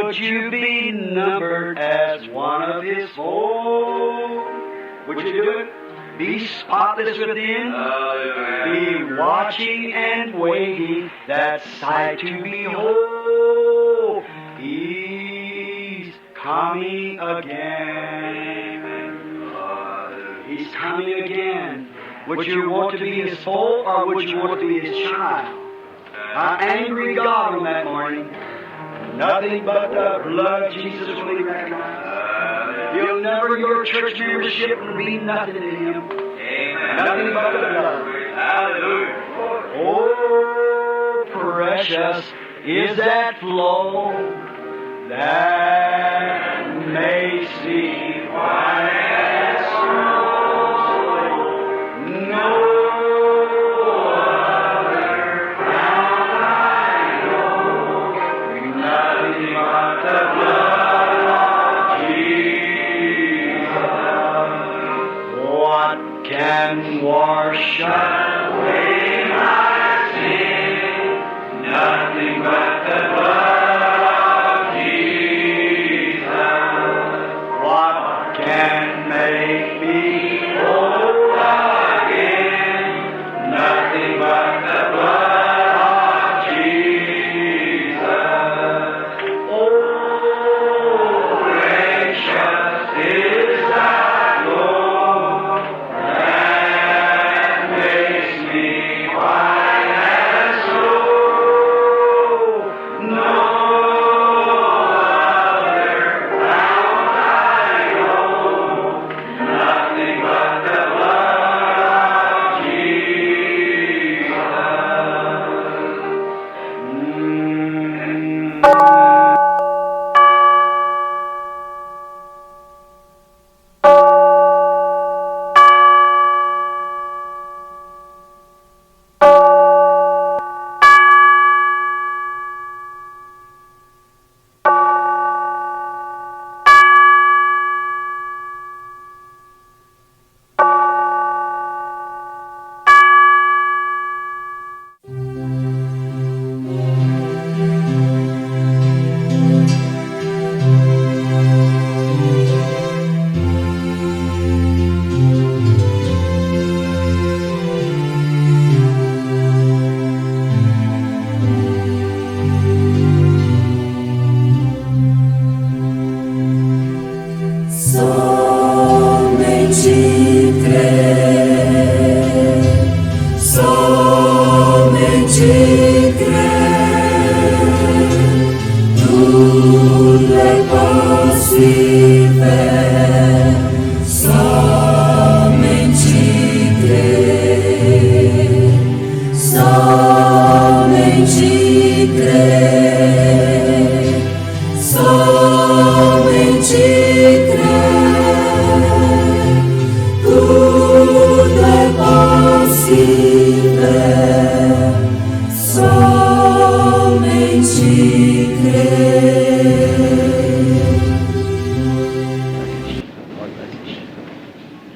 would you be numbered as one of His fold? Would you do it? Be spotless within, be watching and waiting that sight to behold. He's coming again. He's coming again. Would you want to be His fold or would you want to be His child? An angry God on that morning. Nothing but the blood of Jesus will be recognized. He'll never, your church membership will be nothing to Him. Amen. Nothing but the blood. Hallelujah. Oh, precious is that flow that makes me white as snow. No other fount I know, nothing but the blood of Jesus. What can wash away my sin? Nothing but the blood of Jesus. What can make me whole again? Nothing but the blood of Jesus. Oh, precious is that Lord that makes me white as snow. No other fount I know, nothing but the blood of Jesus.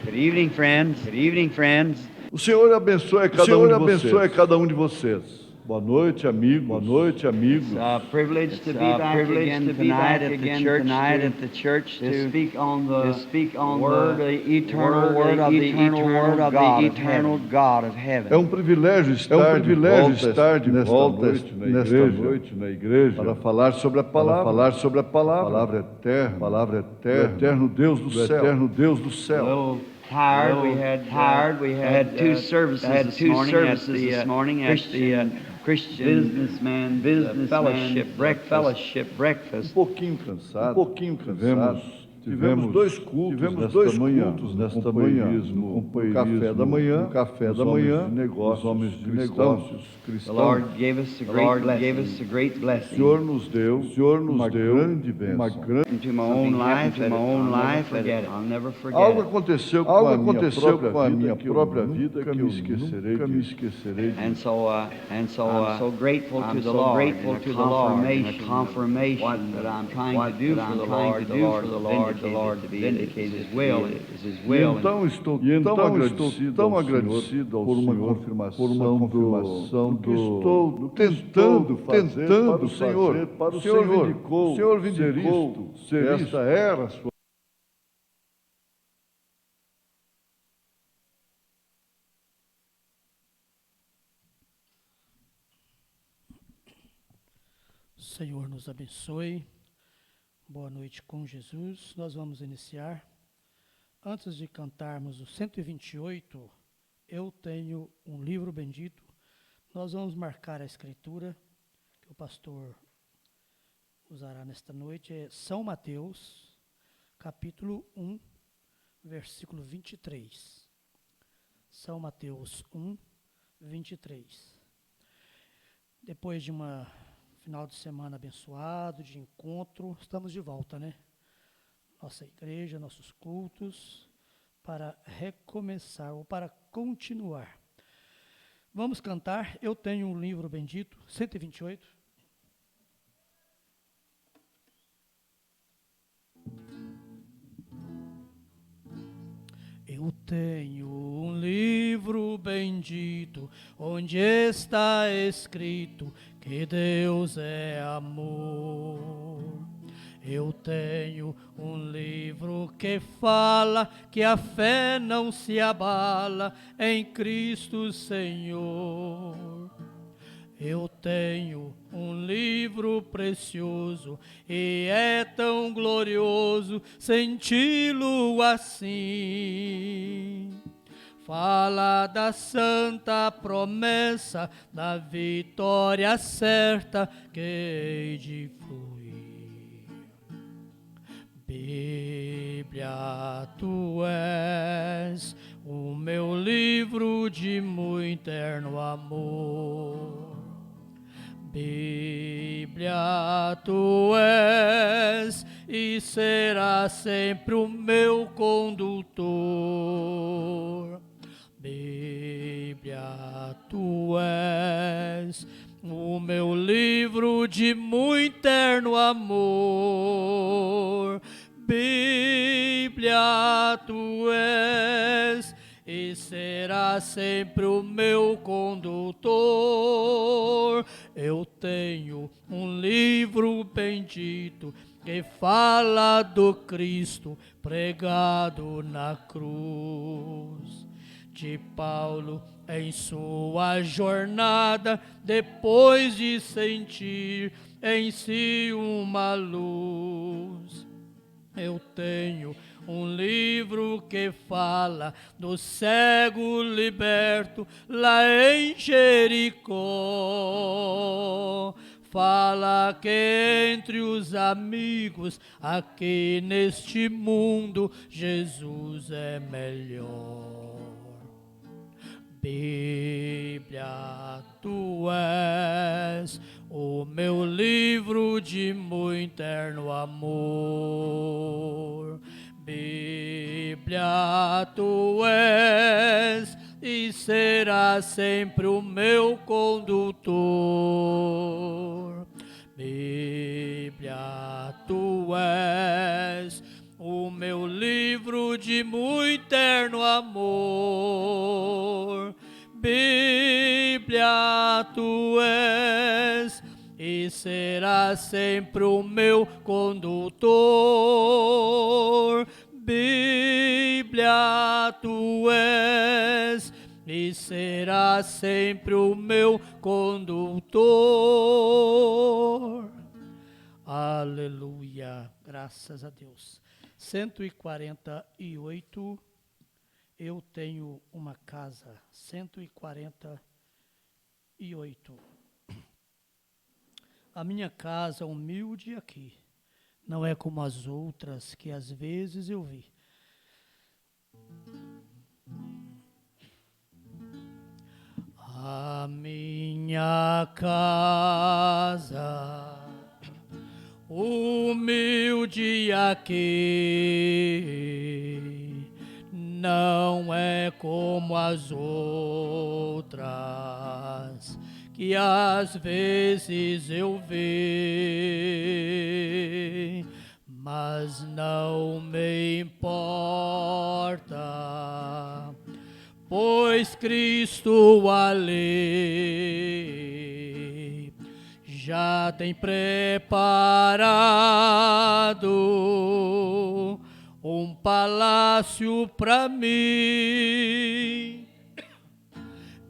Good evening, friends. Good evening, friends. O Senhor abençoe cada um de vocês. Boa noite, amigos. Boa noite, amigos. It's a privilege to be back again tonight at the church to speak on the word, the eternal word of the eternal God of heaven. É um privilégio estar de volta nesta noite na igreja para falar sobre a palavra eterna, do eterno Deus do céu. We had two services this morning at the Christian Businessman Fellowship Breakfast. Um pouquinho cansados. Tivemos dois cultos nesta manhã, no café da manhã, os homens de negócios cristãos. The Lord gave us a great blessing. O Senhor nos deu uma grande bênção. Into my own life, I'll never forget. Algo aconteceu com a minha própria vida que eu nunca me esquecerei. And so I'm so grateful to the Lord in a confirmation that I'm trying to do for the Lord Lord vindicated His will. Então estou tão agradecido ao Senhor por uma confirmação do que estou tentando fazer para o Senhor. O Senhor vindicou ser esta era a sua. Senhor nos abençoe. Boa noite com Jesus. Nós vamos iniciar. Antes de cantarmos o 128, eu tenho um livro bendito. Nós vamos marcar a escritura que o pastor usará nesta noite. É São Mateus, capítulo 1, versículo 23. São Mateus 1, 23. Depois de uma final de semana abençoado, de encontro, estamos de volta, né? Nossa igreja, nossos cultos, para recomeçar ou para continuar. Vamos cantar. Eu tenho um livro bendito, 128. Eu tenho um livro bendito, onde está escrito que Deus é amor. Eu tenho um livro que fala que a fé não se abala em Cristo Senhor. Eu tenho um livro precioso e é tão glorioso senti-lo assim. Fala da santa promessa, da vitória certa que hei de fluir. Bíblia, tu és o meu livro de muito eterno amor. Bíblia, tu és e será sempre o meu condutor. Bíblia, tu és o meu livro de muito eterno amor. Bíblia, tu és e será sempre o meu condutor. Eu tenho um livro bendito que fala do Cristo pregado na cruz. De Paulo em sua jornada, depois de sentir em si uma luz. Eu tenho um livro que fala do cego liberto lá em Jericó. Fala que entre os amigos aqui neste mundo Jesus é melhor. Bíblia, tu és o meu livro de muito eterno amor. Bíblia, tu és e será sempre o meu condutor. Bíblia, tu és o meu livro de muito eterno amor. Bíblia, tu és e será sempre o meu condutor. Bíblia, tu és e será sempre o meu condutor. Aleluia, graças a Deus. 148, eu tenho uma casa. 148. A minha casa humilde aqui não é como as outras que às vezes eu vi. A minha casa humilde aqui não é como as outras que às vezes eu vi, mas não me importa, pois Cristo ali já tem preparado um palácio para mim.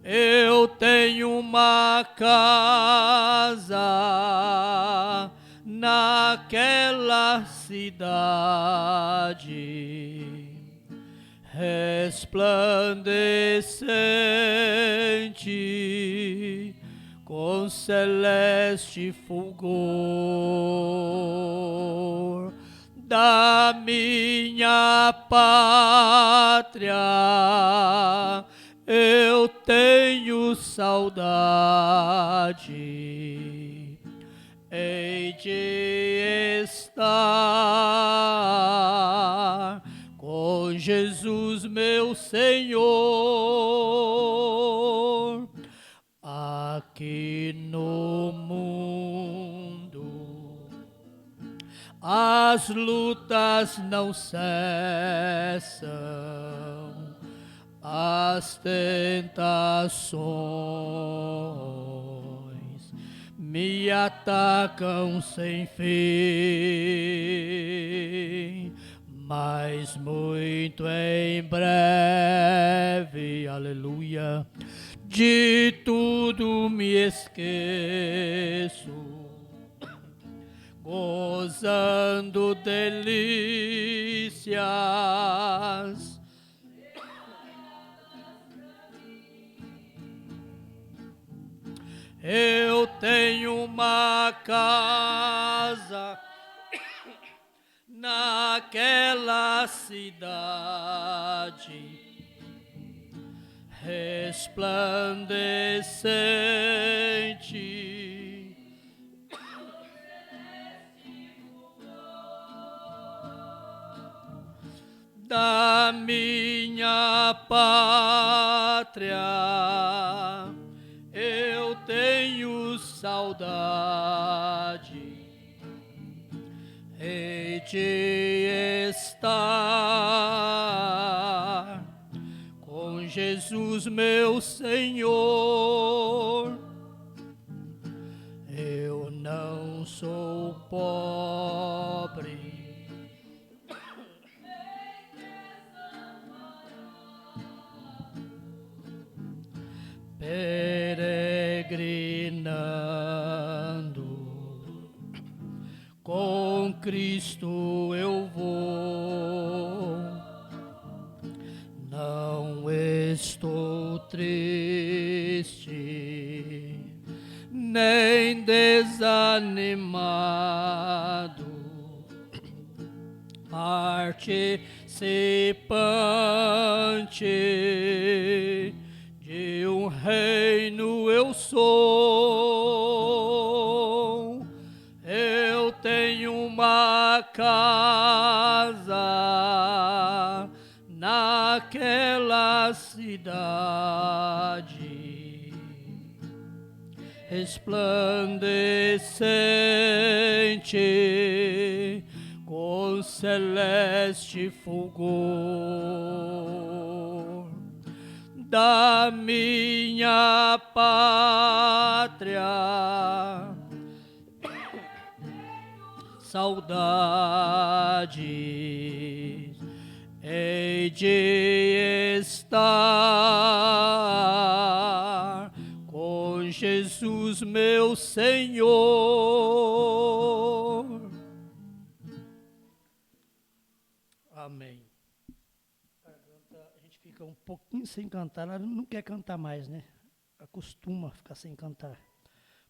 Eu tenho uma casa naquela cidade resplandecente com celeste fulgor. Da minha pátria eu tenho saudade, hei de estar com Jesus meu Senhor. Aqui no mundo as lutas não cessam, as tentações me atacam sem fim, mas muito em breve, aleluia, de tudo me esqueço, gozando delícias. Eu tenho uma casa naquela cidade resplandecente da minha pátria. Eu tenho saudade, hei de estar com Jesus meu Senhor. Eu não sou pobre, peregrinando, com Cristo eu vou. Não estou triste, nem desanimado, participante de um reino eu sou. Eu tenho uma casa naquela cidade resplandecente com celeste fulgor. Da minha pátria saudades hei de estar com Jesus meu Senhor. Amém. A gente fica um pouquinho sem cantar, ela não quer cantar mais, né? Acostuma a ficar sem cantar.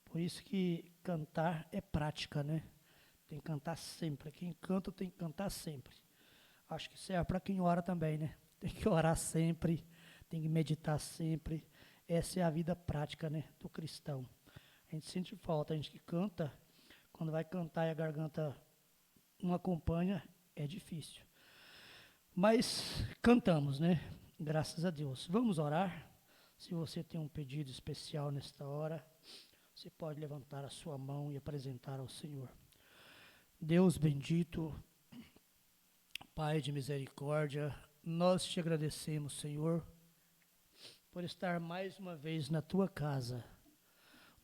Por isso que cantar é prática, né? Tem que cantar sempre. Quem canta tem que cantar sempre. Acho que serve para quem ora também, né? Tem que orar sempre, tem que meditar sempre. Essa é a vida prática, né, do cristão. A gente sente falta, a gente que canta, quando vai cantar e a garganta não acompanha, é difícil. Mas cantamos, né? Graças a Deus. Vamos orar. Se você tem um pedido especial nesta hora, você pode levantar a sua mão e apresentar ao Senhor. Deus bendito, Pai de misericórdia, nós te agradecemos, Senhor, por estar mais uma vez na tua casa,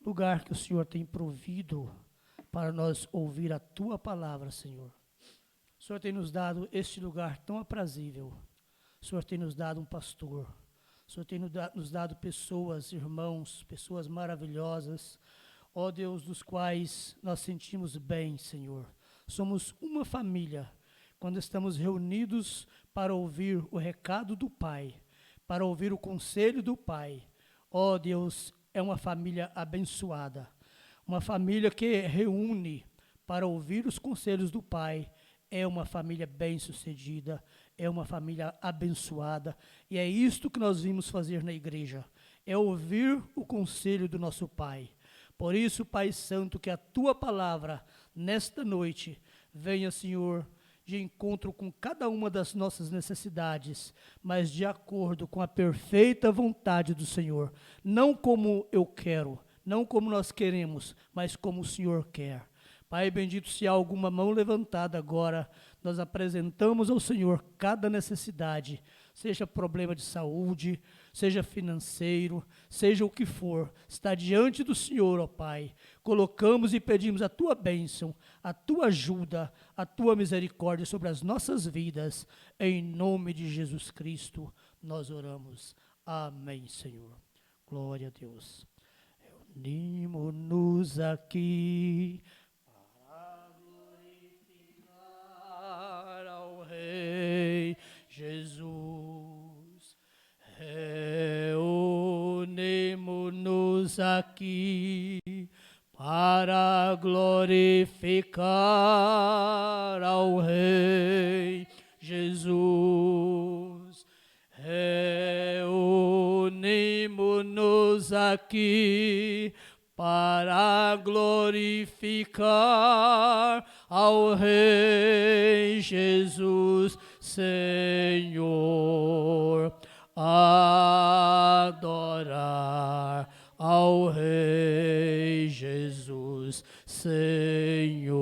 lugar que o Senhor tem provido para nós ouvir a tua palavra, Senhor. O Senhor tem nos dado este lugar tão aprazível. O Senhor tem nos dado um pastor. O Senhor tem nos dado pessoas, irmãos, pessoas maravilhosas, ó Deus, dos quais nós sentimos bem, Senhor. Somos uma família quando estamos reunidos para ouvir o recado do Pai, para ouvir o conselho do Pai. Ó Deus, é uma família abençoada, uma família que reúne para ouvir os conselhos do Pai. É uma família bem-sucedida, é uma família abençoada, e é isto que nós vimos fazer na igreja, é ouvir o conselho do nosso Pai. Por isso, Pai Santo, que a tua palavra, nesta noite, venha, Senhor, de encontro com cada uma das nossas necessidades, mas de acordo com a perfeita vontade do Senhor, não como eu quero, não como nós queremos, mas como o Senhor quer. Pai bendito, se há alguma mão levantada agora, nós apresentamos ao Senhor cada necessidade, seja problema de saúde, seja financeiro, seja o que for, está diante do Senhor, ó Pai. Colocamos e pedimos a tua bênção, a tua ajuda, a tua misericórdia sobre as nossas vidas. Em nome de Jesus Cristo, nós oramos. Amém, Senhor. Glória a Deus. Reunimos-nos aqui ao Rei Jesus, reunimos-nos aqui para glorificar ao Rei Jesus, reunimos-nos aqui para glorificar ao Rei Jesus, Senhor, adorar ao Rei Jesus, Senhor.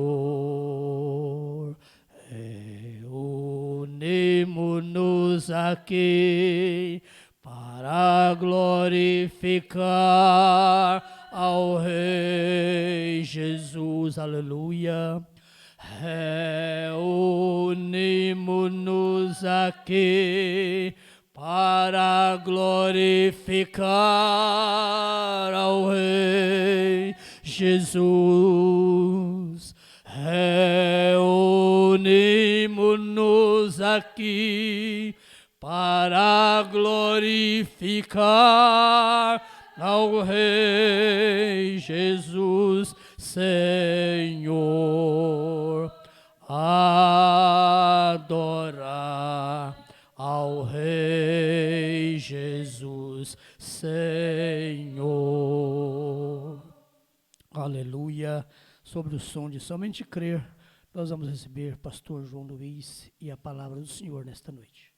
Reunimos-nos aqui para glorificar ao Rei Jesus, aleluia. Reunimos-nos aqui para glorificar ao Rei Jesus. Reunimos-nos aqui para glorificar ao Rei Jesus, Senhor, adorar ao Rei Jesus, Senhor. Aleluia. Sobre o som de Somente Crer, nós vamos receber pastor João Luiz e a palavra do Senhor nesta noite.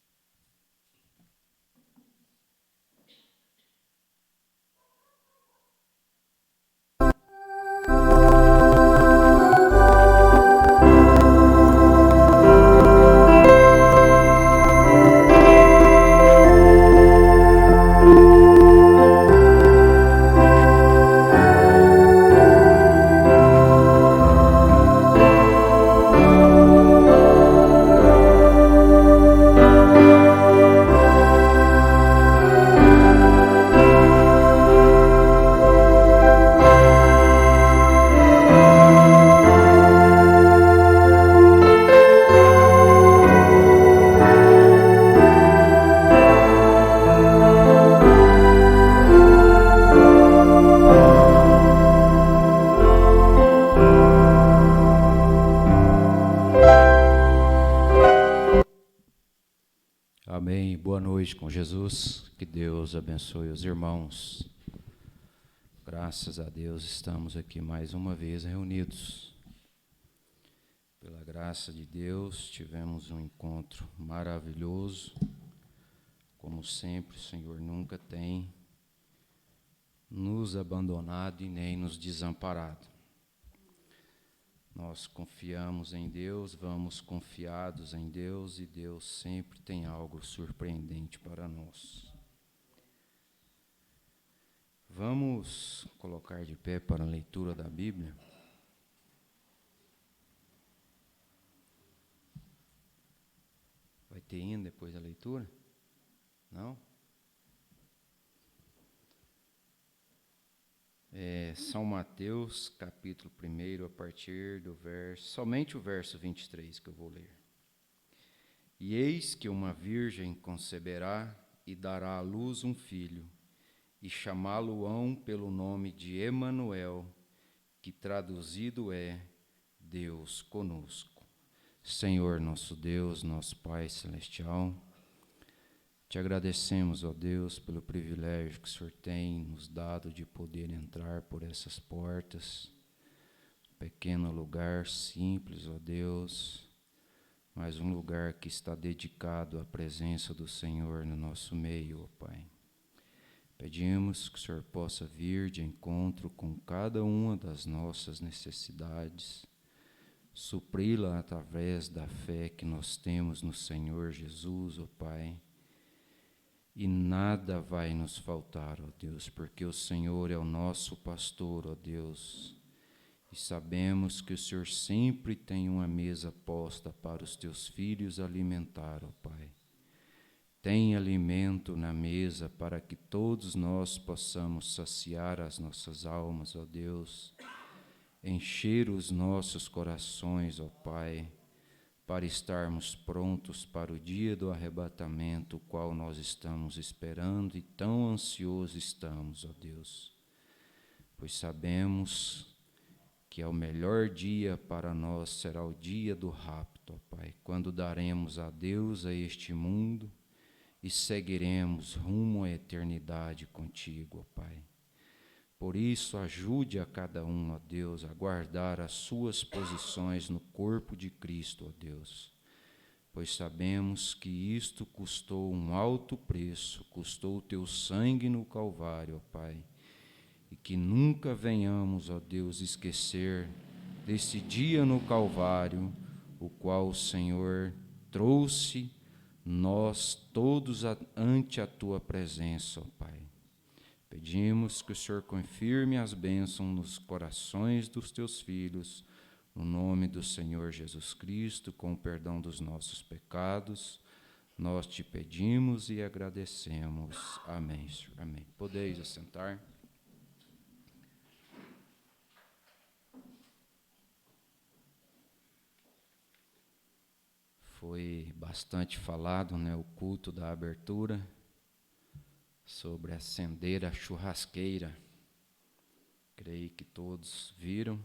Com Jesus, que Deus abençoe os irmãos. Graças a Deus estamos aqui mais uma vez reunidos. Pela graça de Deus tivemos um encontro maravilhoso. Como sempre, o Senhor nunca tem nos abandonado e nem nos desamparado. Nós confiamos em Deus, vamos confiados em Deus, e Deus sempre tem algo surpreendente para nós. Vamos colocar de pé para a leitura da Bíblia. Vai ter hino depois da leitura? Não? São Mateus, capítulo 1, a partir do somente o verso 23 que eu vou ler. E eis que uma virgem conceberá e dará à luz um filho, e chamá-lo-ão pelo nome de Emanuel, que traduzido é Deus conosco. Senhor nosso Deus, nosso Pai celestial, te agradecemos, ó Deus, pelo privilégio que o Senhor tem nos dado de poder entrar por essas portas, um pequeno lugar simples, ó Deus, mas um lugar que está dedicado à presença do Senhor no nosso meio, ó Pai. Pedimos que o Senhor possa vir de encontro com cada uma das nossas necessidades, supri-la através da fé que nós temos no Senhor Jesus, ó Pai. E nada vai nos faltar, ó Deus, porque o Senhor é o nosso pastor, ó Deus. E sabemos que o Senhor sempre tem uma mesa posta para os teus filhos alimentar, ó Pai. Tem alimento na mesa para que todos nós possamos saciar as nossas almas, ó Deus. Encher os nossos corações, ó Pai, para estarmos prontos para o dia do arrebatamento, o qual nós estamos esperando e tão ansiosos estamos, ó Deus. Pois sabemos que o melhor dia para nós será o dia do rapto, ó Pai, quando daremos adeus a este mundo e seguiremos rumo à eternidade contigo, ó Pai. Por isso, ajude a cada um, ó Deus, a guardar as suas posições no corpo de Cristo, ó Deus. Pois sabemos que isto custou um alto preço, custou o teu sangue no Calvário, ó Pai. E que nunca venhamos, ó Deus, esquecer desse dia no Calvário, o qual o Senhor trouxe nós todos ante a tua presença, ó Pai. Pedimos que o Senhor confirme as bênçãos nos corações dos teus filhos, no nome do Senhor Jesus Cristo, com o perdão dos nossos pecados. Nós te pedimos e agradecemos. Amém, Senhor. Amém. Podeis assentar. Foi bastante falado, né, o culto da abertura, sobre acender a churrasqueira. Creio que todos viram.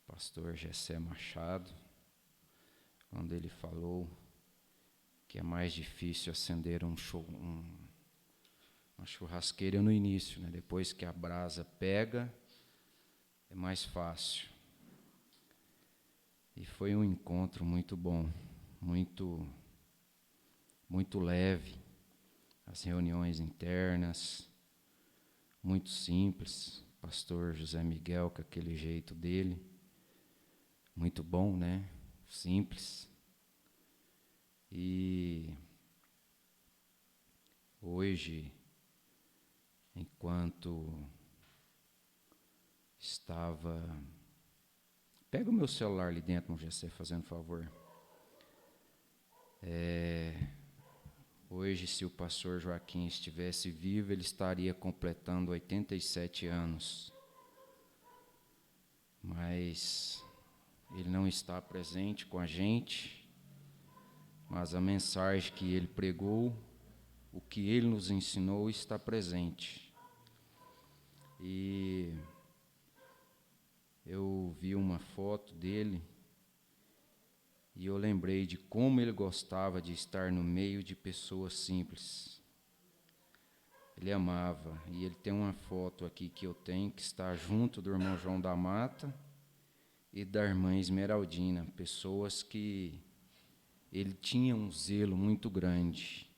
Pastor Gessé Machado, quando ele falou que é mais difícil acender uma churrasqueira no início, né? Depois que a brasa pega, é mais fácil. E foi um encontro muito bom, muito leve. As reuniões internas, muito simples. Pastor José Miguel, com aquele jeito dele, muito bom, né? Simples. E hoje, enquanto estava... Pega o meu celular ali dentro, Gessé, fazendo favor. Hoje, se o pastor Joaquim estivesse vivo, ele estaria completando 87 anos. Mas ele não está presente com a gente, mas a mensagem que ele pregou, o que ele nos ensinou, está presente. E eu vi uma foto dele, e eu lembrei de como ele gostava de estar no meio de pessoas simples. Ele amava, e ele tem uma foto aqui que eu tenho, que está junto do irmão João da Mata e da irmã Esmeraldina, pessoas que ele tinha um zelo muito grande.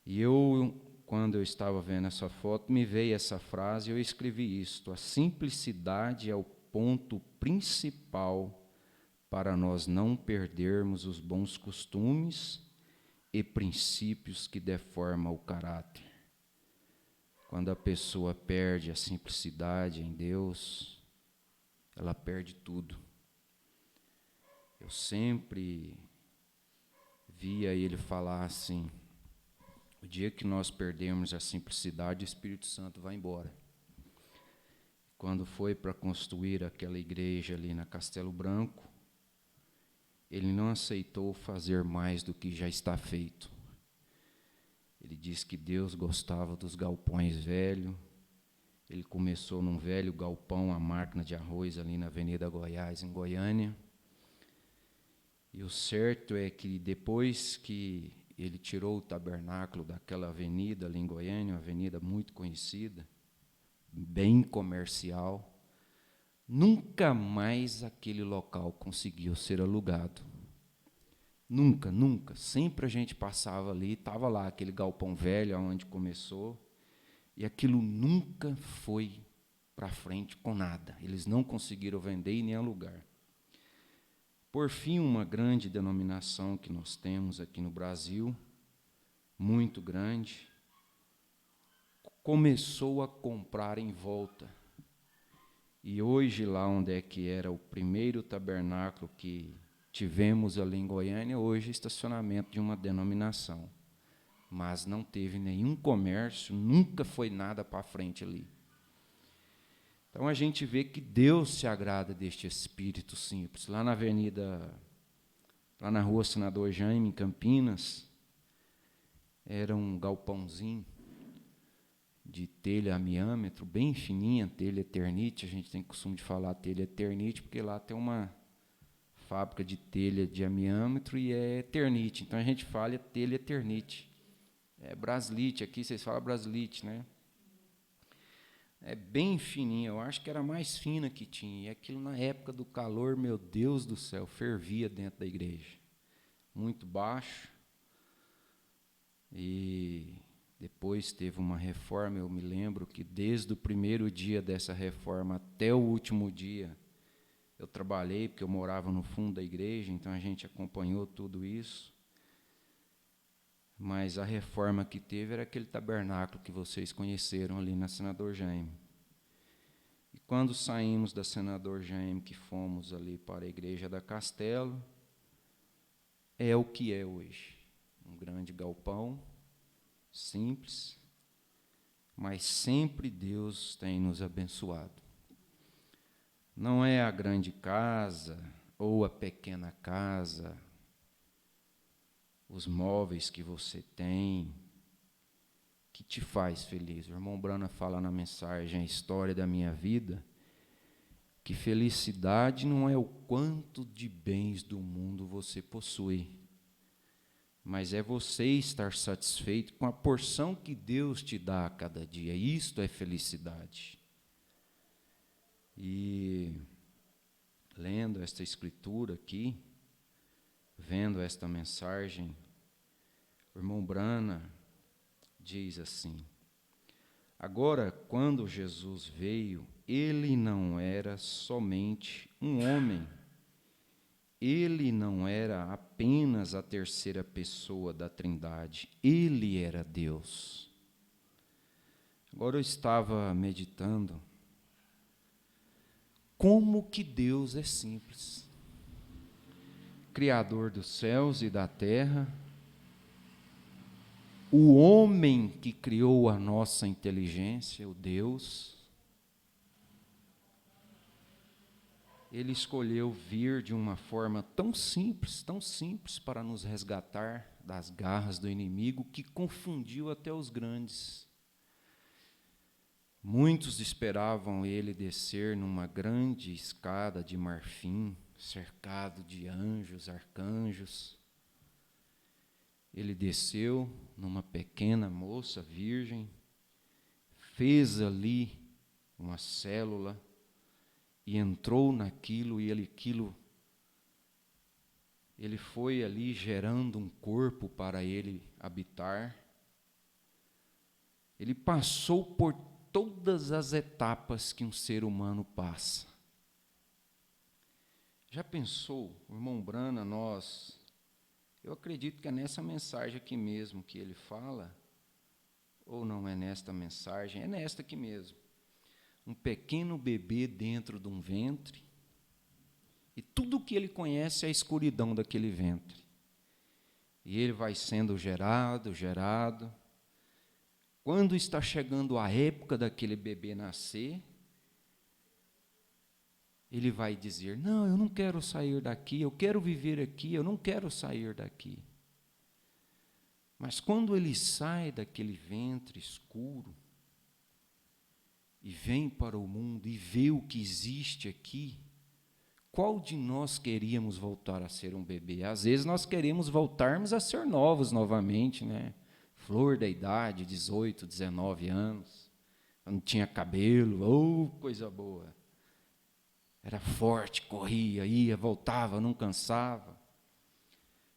E eu, quando eu estava vendo essa foto, me veio essa frase, eu escrevi isto: a simplicidade é o ponto principal para nós não perdermos os bons costumes e princípios que deformam o caráter. Quando a pessoa perde a simplicidade em Deus, ela perde tudo. Eu sempre via ele falar assim: o dia que nós perdemos a simplicidade, o Espírito Santo vai embora. Quando foi para construir aquela igreja ali na Castelo Branco, ele não aceitou fazer mais do que já está feito. Ele disse que Deus gostava dos galpões velhos. Ele começou num velho galpão, a máquina de arroz ali na Avenida Goiás, em Goiânia. E o certo é que depois que ele tirou o tabernáculo daquela avenida ali em Goiânia, uma avenida muito conhecida, bem comercial, nunca mais aquele local conseguiu ser alugado. Nunca, nunca. Sempre a gente passava ali, estava lá aquele galpão velho onde começou, e aquilo nunca foi para frente com nada. Eles não conseguiram vender e nem alugar. Por fim, uma grande denominação que nós temos aqui no Brasil, muito grande, começou a comprar em volta. E hoje, lá onde é que era o primeiro tabernáculo que tivemos ali em Goiânia, hoje é estacionamento de uma denominação. Mas não teve nenhum comércio, nunca foi nada para frente ali. Então a gente vê que Deus se agrada deste espírito simples. Lá na avenida, lá na rua Senador Jaime, em Campinas, era um galpãozinho de telha amiâmetro, bem fininha, telha Eternite. A gente tem costume de falar telha Eternite, porque lá tem uma fábrica de telha de amiâmetro e é Eternite. Então a gente fala telha Eternite. É Braslite, aqui vocês falam Braslite, né? É bem fininha, eu acho que era a mais fina que tinha. E aquilo na época do calor, meu Deus do céu, fervia dentro da igreja. Muito baixo. E depois teve uma reforma, eu me lembro que desde o primeiro dia dessa reforma até o último dia, eu trabalhei, porque eu morava no fundo da igreja, então a gente acompanhou tudo isso. Mas a reforma que teve era aquele tabernáculo que vocês conheceram ali na Senador Jaime. E quando saímos da Senador Jaime, que fomos ali para a igreja da Castelo, é o que é hoje. Um grande galpão, simples, mas sempre Deus tem nos abençoado. Não é a grande casa ou a pequena casa, os móveis que você tem, que te faz feliz. O irmão Brana fala na mensagem A História da Minha Vida, que felicidade não é o quanto de bens do mundo você possui, mas é você estar satisfeito com a porção que Deus te dá a cada dia. Isto é felicidade. E lendo esta escritura aqui, vendo esta mensagem, o irmão Brana diz assim: agora, quando Jesus veio, ele não era somente um homem, ele não era apenas a terceira pessoa da Trindade, ele era Deus. Agora eu estava meditando como que Deus é simples. Criador dos céus e da terra, o homem que criou a nossa inteligência, o Deus, ele escolheu vir de uma forma tão simples para nos resgatar das garras do inimigo, que confundiu até os grandes. Muitos esperavam ele descer numa grande escada de marfim, cercado de anjos, arcanjos. Ele desceu numa pequena moça virgem, fez ali uma célula e entrou naquilo, e ele foi ali gerando um corpo para ele habitar. Ele passou por todas as etapas que um ser humano passa. Já pensou, o irmão Brana, eu acredito que é nessa mensagem aqui mesmo que ele fala, ou não é nesta mensagem, é nesta aqui mesmo. Um pequeno bebê dentro de um ventre, e tudo o que ele conhece é a escuridão daquele ventre. E ele vai sendo gerado. Quando está chegando a época daquele bebê nascer, ele vai dizer: não, eu não quero sair daqui, eu quero viver aqui, eu não quero sair daqui. Mas quando ele sai daquele ventre escuro e vem para o mundo e vê o que existe aqui, qual de nós queríamos voltar a ser um bebê? Às vezes nós queremos voltarmos a ser novos novamente, né? Flor da idade, 18, 19 anos, não tinha cabelo, coisa boa. Era forte, corria, ia, voltava, não cansava.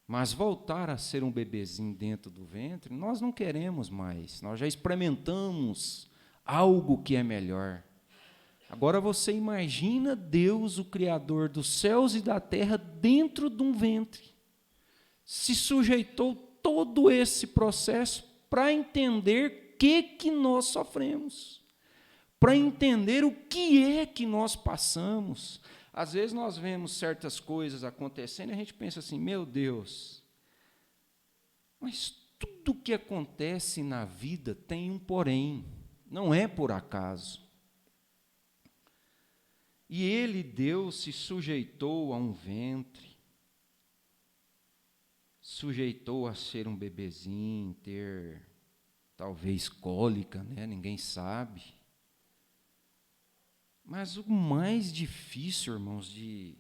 Mas voltar a ser um bebezinho dentro do ventre, nós não queremos mais. Nós já experimentamos algo que é melhor. Agora você imagina Deus, o Criador dos céus e da terra, dentro de um ventre. Se sujeitou todo esse processo para entender o que nós sofremos, para entender o que é que nós passamos. Às vezes nós vemos certas coisas acontecendo e a gente pensa assim: meu Deus, mas tudo o que acontece na vida tem um porém, não é por acaso. E ele, Deus, se sujeitou a um ventre, sujeitou a ser um bebezinho, ter talvez cólica, né? Ninguém sabe. Mas o mais difícil, irmãos, de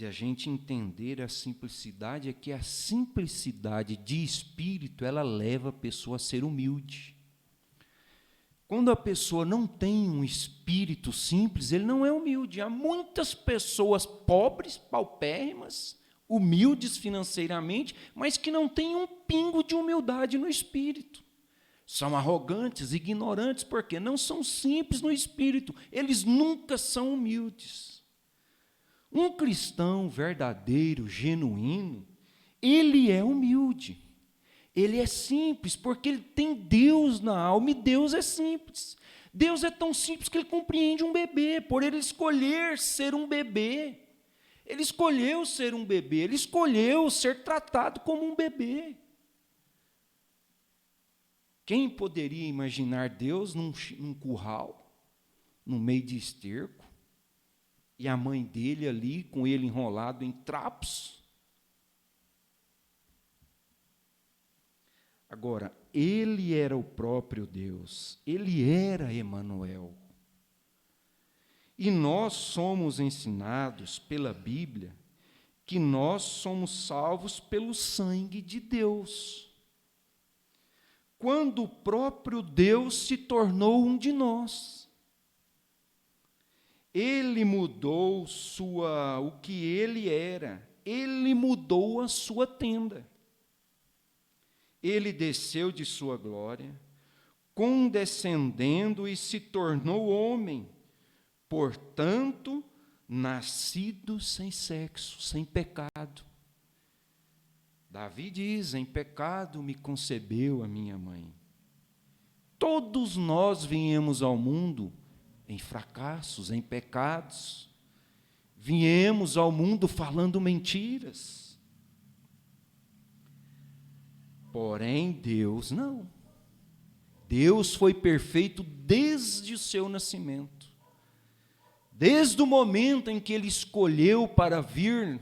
a gente entender a simplicidade é que a simplicidade de espírito, ela leva a pessoa a ser humilde. Quando a pessoa não tem um espírito simples, ele não é humilde. Há muitas pessoas pobres, paupérrimas, humildes financeiramente, mas que não têm um pingo de humildade no espírito. São arrogantes, ignorantes, porque não são simples no espírito. Eles nunca são humildes. Um cristão verdadeiro, genuíno, ele é humilde. Ele é simples, porque ele tem Deus na alma, e Deus é simples. Deus é tão simples que ele compreende um bebê, por ele escolher ser um bebê. Ele escolheu ser um bebê, ele escolheu ser tratado como um bebê. Quem poderia imaginar Deus num curral, no meio de esterco, e a mãe dele ali, com ele enrolado em trapos? Agora, ele era o próprio Deus, ele era Emanuel. E nós somos ensinados pela Bíblia que nós somos salvos pelo sangue de Deus. Quando o próprio Deus se tornou um de nós. Ele mudou o que ele era, ele mudou a sua tenda. Ele desceu de sua glória, condescendendo e se tornou homem, portanto, nascido sem sexo, sem pecado. Davi diz: em pecado me concebeu a minha mãe. Todos nós viemos ao mundo em fracassos, em pecados. Viemos ao mundo falando mentiras. Porém, Deus não. Deus foi perfeito desde o seu nascimento. Desde o momento em que Ele escolheu para vir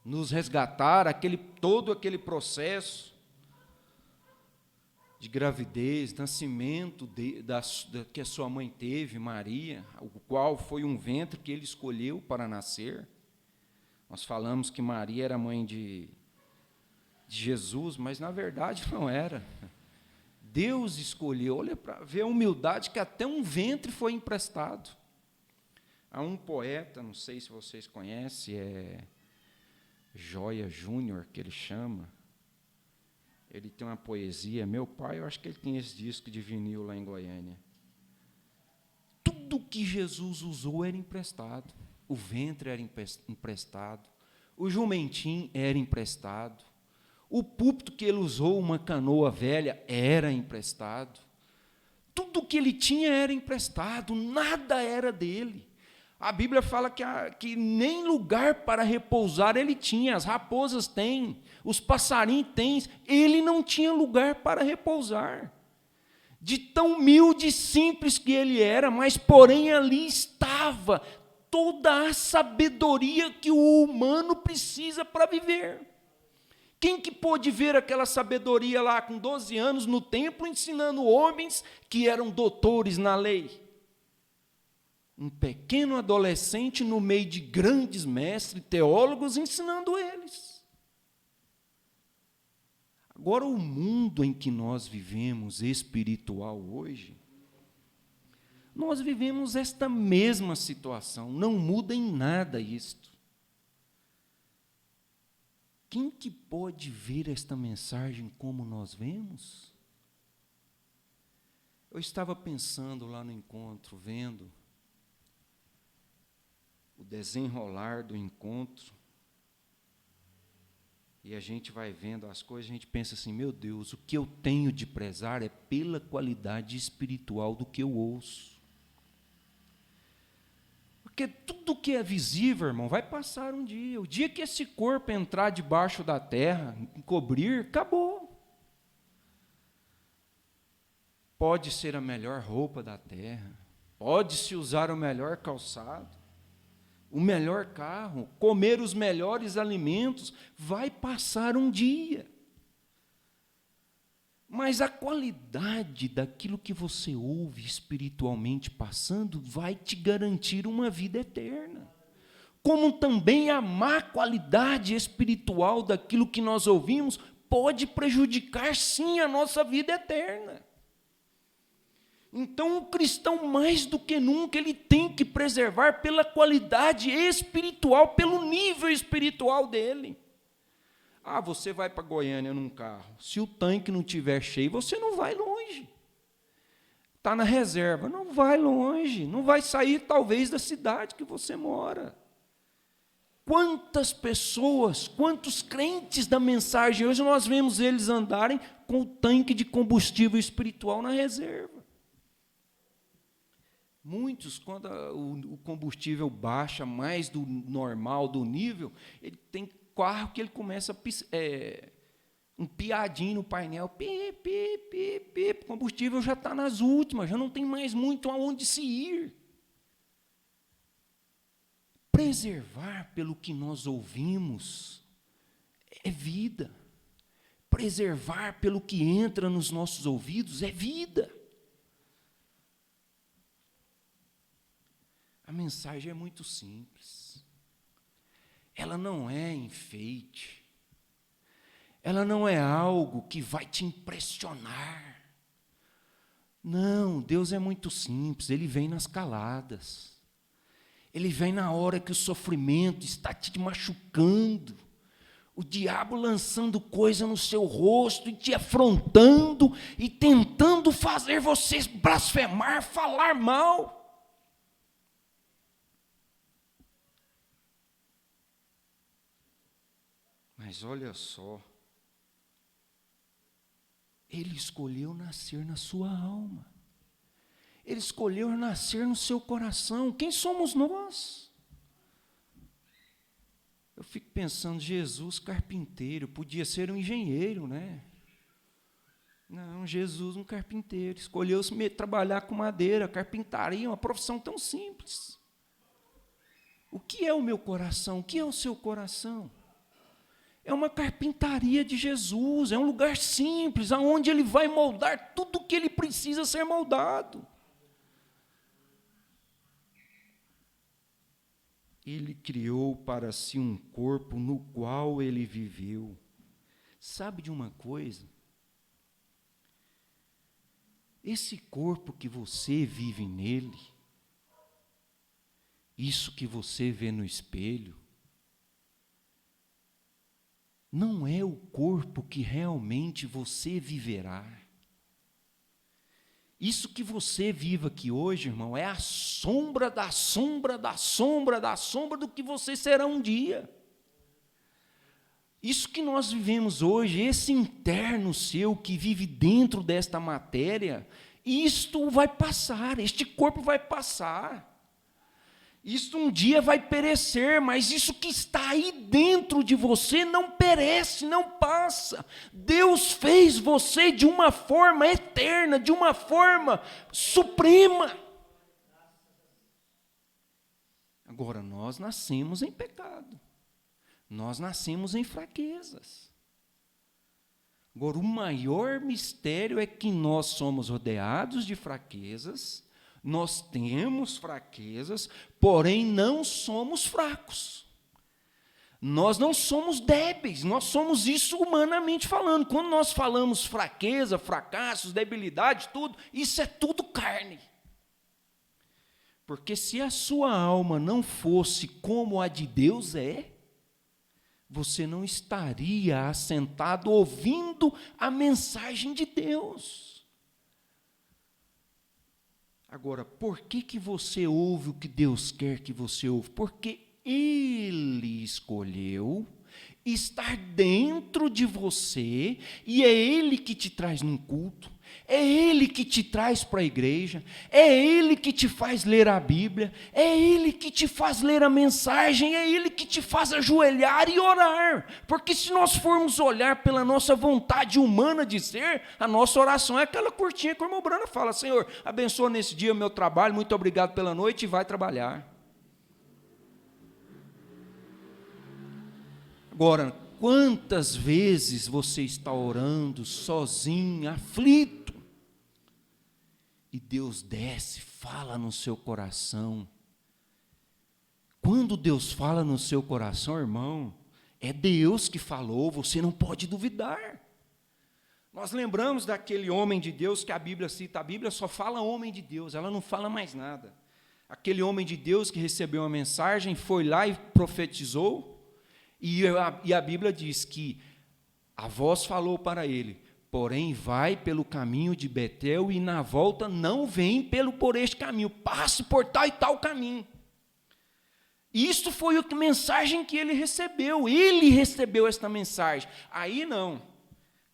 nos resgatar, todo aquele processo de gravidez, nascimento que a sua mãe teve, Maria, o qual foi um ventre que Ele escolheu para nascer. Nós falamos que Maria era mãe de Jesus, mas na verdade não era. Deus escolheu. Olha para ver a humildade, que até um ventre foi emprestado. Há um poeta, não sei se vocês conhecem, é Joia Júnior, que ele chama. Ele tem uma poesia. Meu pai, eu acho que ele tem esse disco de vinil lá em Goiânia. Tudo que Jesus usou era emprestado. o ventre era emprestado, o jumentim era emprestado, o púlpito que ele usou, uma canoa velha, era emprestado. Tudo que ele tinha era emprestado, nada era dele. A Bíblia fala que nem lugar para repousar ele tinha, as raposas têm, os passarinhos têm, ele não tinha lugar para repousar. De tão humilde e simples que ele era, mas porém ali estava toda a sabedoria que o humano precisa para viver. Quem que pôde ver aquela sabedoria lá com 12 anos no templo, ensinando homens que eram doutores na lei? Um pequeno adolescente no meio de grandes mestres, teólogos, ensinando eles. Agora, o mundo em que nós vivemos, espiritual hoje, nós vivemos esta mesma situação, não muda em nada isto. Quem que pode ver esta mensagem como nós vemos? Eu estava pensando lá no encontro, vendo o desenrolar do encontro, e a gente vai vendo as coisas, a gente pensa assim, meu Deus, o que eu tenho de prezar é pela qualidade espiritual do que eu ouço. Porque tudo que é visível, irmão, vai passar um dia. O dia que esse corpo entrar debaixo da terra, encobrir, acabou. Pode ser a melhor roupa da terra, pode-se usar o melhor calçado, o melhor carro, comer os melhores alimentos, vai passar um dia. Mas a qualidade daquilo que você ouve espiritualmente passando vai te garantir uma vida eterna. Como também a má qualidade espiritual daquilo que nós ouvimos pode prejudicar, sim, a nossa vida eterna. Então, o cristão, mais do que nunca, ele tem que preservar pela qualidade espiritual, pelo nível espiritual dele. Ah, você vai para Goiânia num carro. Se o tanque não estiver cheio, você não vai longe. Está na reserva, não vai longe. Não vai sair, talvez, da cidade que você mora. Quantas pessoas, quantos crentes da mensagem, hoje nós vemos eles andarem com o tanque de combustível espiritual na reserva. Muitos, quando o combustível baixa mais do normal, do nível, ele tem carro que ele começa um piadinho no painel, pi, pi, pi, pi, o combustível já está nas últimas, já não tem mais muito aonde se ir. Preservar pelo que nós ouvimos é vida. Preservar pelo que entra nos nossos ouvidos é vida. A mensagem é muito simples. Ela não é enfeite. Ela não é algo que vai te impressionar. Não, Deus é muito simples, Ele vem nas caladas. Ele vem na hora que o sofrimento está te machucando. O diabo lançando coisa no seu rosto e te afrontando e tentando fazer você blasfemar, falar mal. Mas olha só, Ele escolheu nascer na sua alma. Ele escolheu nascer no seu coração. Quem somos nós? Eu fico pensando, Jesus carpinteiro, podia ser um engenheiro, né? Não, Jesus um carpinteiro, escolheu trabalhar com madeira, carpintaria, uma profissão tão simples. O que é o meu coração? O que é o seu coração? É uma carpintaria de Jesus, é um lugar simples, onde Ele vai moldar tudo o que Ele precisa ser moldado. Ele criou para si um corpo no qual Ele viveu. Sabe de uma coisa? Esse corpo que você vive nele, isso que você vê no espelho, não é o corpo que realmente você viverá. Isso que você vive aqui hoje, irmão, é a sombra da sombra da sombra da sombra do que você será um dia. Isso que nós vivemos hoje, esse interno seu que vive dentro desta matéria, isto vai passar, este corpo vai passar. Isto um dia vai perecer, mas isso que está aí dentro de você não perece, não passa. Deus fez você de uma forma eterna, de uma forma suprema. Agora, nós nascemos em pecado. Nós nascemos em fraquezas. Agora, o maior mistério é que nós somos rodeados de fraquezas, nós temos fraquezas, porém não somos fracos. Nós não somos débeis, nós somos isso humanamente falando. Quando nós falamos fraqueza, fracassos, debilidade, tudo, isso é tudo carne. Porque se a sua alma não fosse como a de Deus é, você não estaria assentado ouvindo a mensagem de Deus. Agora, por que você ouve o que Deus quer que você ouve? Porque Ele escolheu estar dentro de você e é Ele que te traz num culto. É Ele que te traz para a igreja, é Ele que te faz ler a Bíblia, é Ele que te faz ler a mensagem, é Ele que te faz ajoelhar e orar, porque se nós formos olhar pela nossa vontade humana de ser, a nossa oração é aquela curtinha que o irmão Brana fala: Senhor, abençoa nesse dia o meu trabalho, muito obrigado pela noite, e vai trabalhar. Agora, quantas vezes você está orando sozinho, aflito, e Deus desce, fala no seu coração. Quando Deus fala no seu coração, irmão, é Deus que falou, você não pode duvidar. Nós lembramos daquele homem de Deus que a Bíblia cita, a Bíblia só fala homem de Deus, ela não fala mais nada. Aquele homem de Deus que recebeu uma mensagem, foi lá e profetizou, e a Bíblia diz que a voz falou para ele: porém, vai pelo caminho de Betel e na volta não vem por este caminho, passe por tal e tal caminho. Isso foi a mensagem que ele recebeu esta mensagem. Aí não,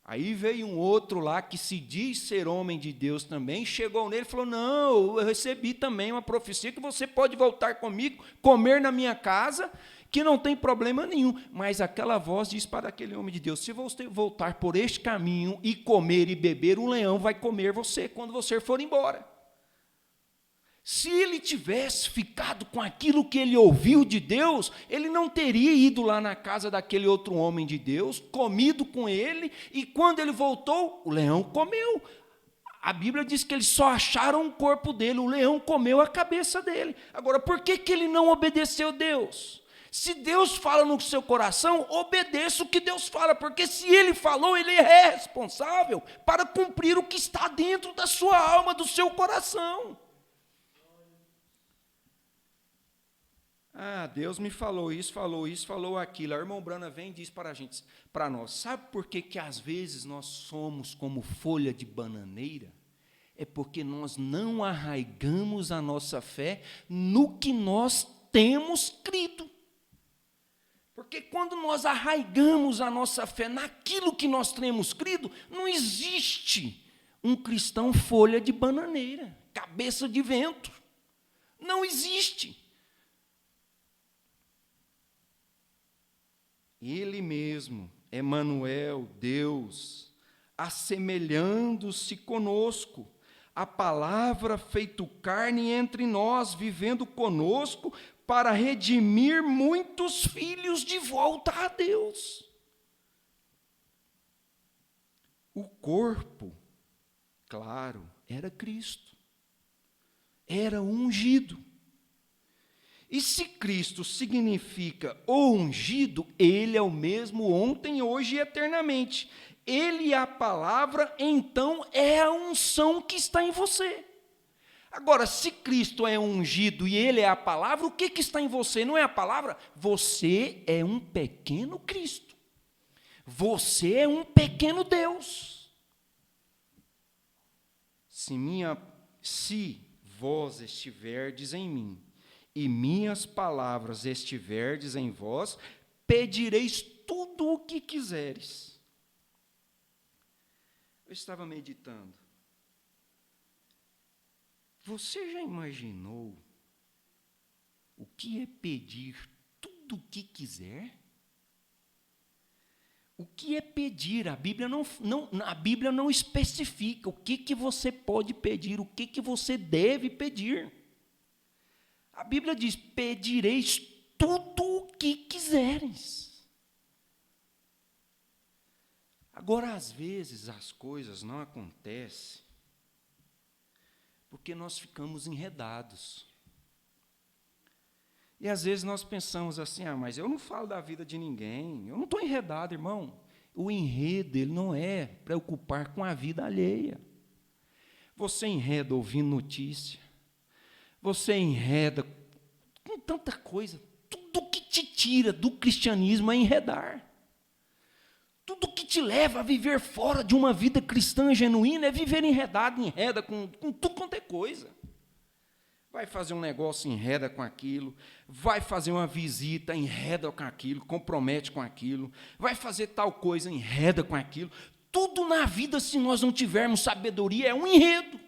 aí veio um outro lá que se diz ser homem de Deus também, chegou nele e falou: não, eu recebi também uma profecia que você pode voltar comigo, comer na minha casa, que não tem problema nenhum. Mas aquela voz diz para aquele homem de Deus: se você voltar por este caminho e comer e beber, um leão vai comer você quando você for embora. Se ele tivesse ficado com aquilo que ele ouviu de Deus, ele não teria ido lá na casa daquele outro homem de Deus, comido com ele, e quando ele voltou, o leão comeu. A Bíblia diz que eles só acharam o corpo dele, o leão comeu a cabeça dele. Agora, por que ele não obedeceu a Deus? Se Deus fala no seu coração, obedeça o que Deus fala, porque se Ele falou, Ele é responsável para cumprir o que está dentro da sua alma, do seu coração. Ah, Deus me falou isso, falou aquilo. A irmã Brana vem e diz para nós, sabe por que às vezes nós somos como folha de bananeira? É porque nós não arraigamos a nossa fé no que nós temos crido. Porque quando nós arraigamos a nossa fé naquilo que nós temos crido, não existe um cristão folha de bananeira, cabeça de vento. Não existe. Ele mesmo, Emanuel, Deus, assemelhando-se conosco, a palavra feito carne entre nós, vivendo conosco, para redimir muitos filhos de volta a Deus. O corpo, claro, era Cristo, era ungido. E se Cristo significa o ungido, Ele é o mesmo ontem, hoje e eternamente. Ele é a palavra, então é a unção que está em você. Agora, se Cristo é ungido e Ele é a palavra, o que está em você? Não é a palavra? Você é um pequeno Cristo. Você é um pequeno Deus. se vós estiverdes em mim, e minhas palavras estiverdes em vós, pedireis tudo o que quiseres. Eu estava meditando. Você já imaginou o que é pedir tudo o que quiser? O que é pedir? A Bíblia não especifica o que você pode pedir, o que você deve pedir. A Bíblia diz: pedireis tudo o que quiseres. Agora, às vezes, as coisas não acontecem porque nós ficamos enredados. E às vezes nós pensamos assim: mas eu não falo da vida de ninguém, eu não estou enredado, irmão. O enredo, ele não é preocupar com a vida alheia. Você enreda ouvindo notícia, você enreda com tanta coisa. Tudo que te tira do cristianismo é enredar. Tudo que te leva a viver fora de uma vida cristã genuína é viver enredado, enreda com tudo quanto é coisa. Vai fazer um negócio, enreda com aquilo. Vai fazer uma visita, enreda com aquilo, compromete com aquilo. Vai fazer tal coisa, enreda com aquilo. Tudo na vida, se nós não tivermos sabedoria, é um enredo.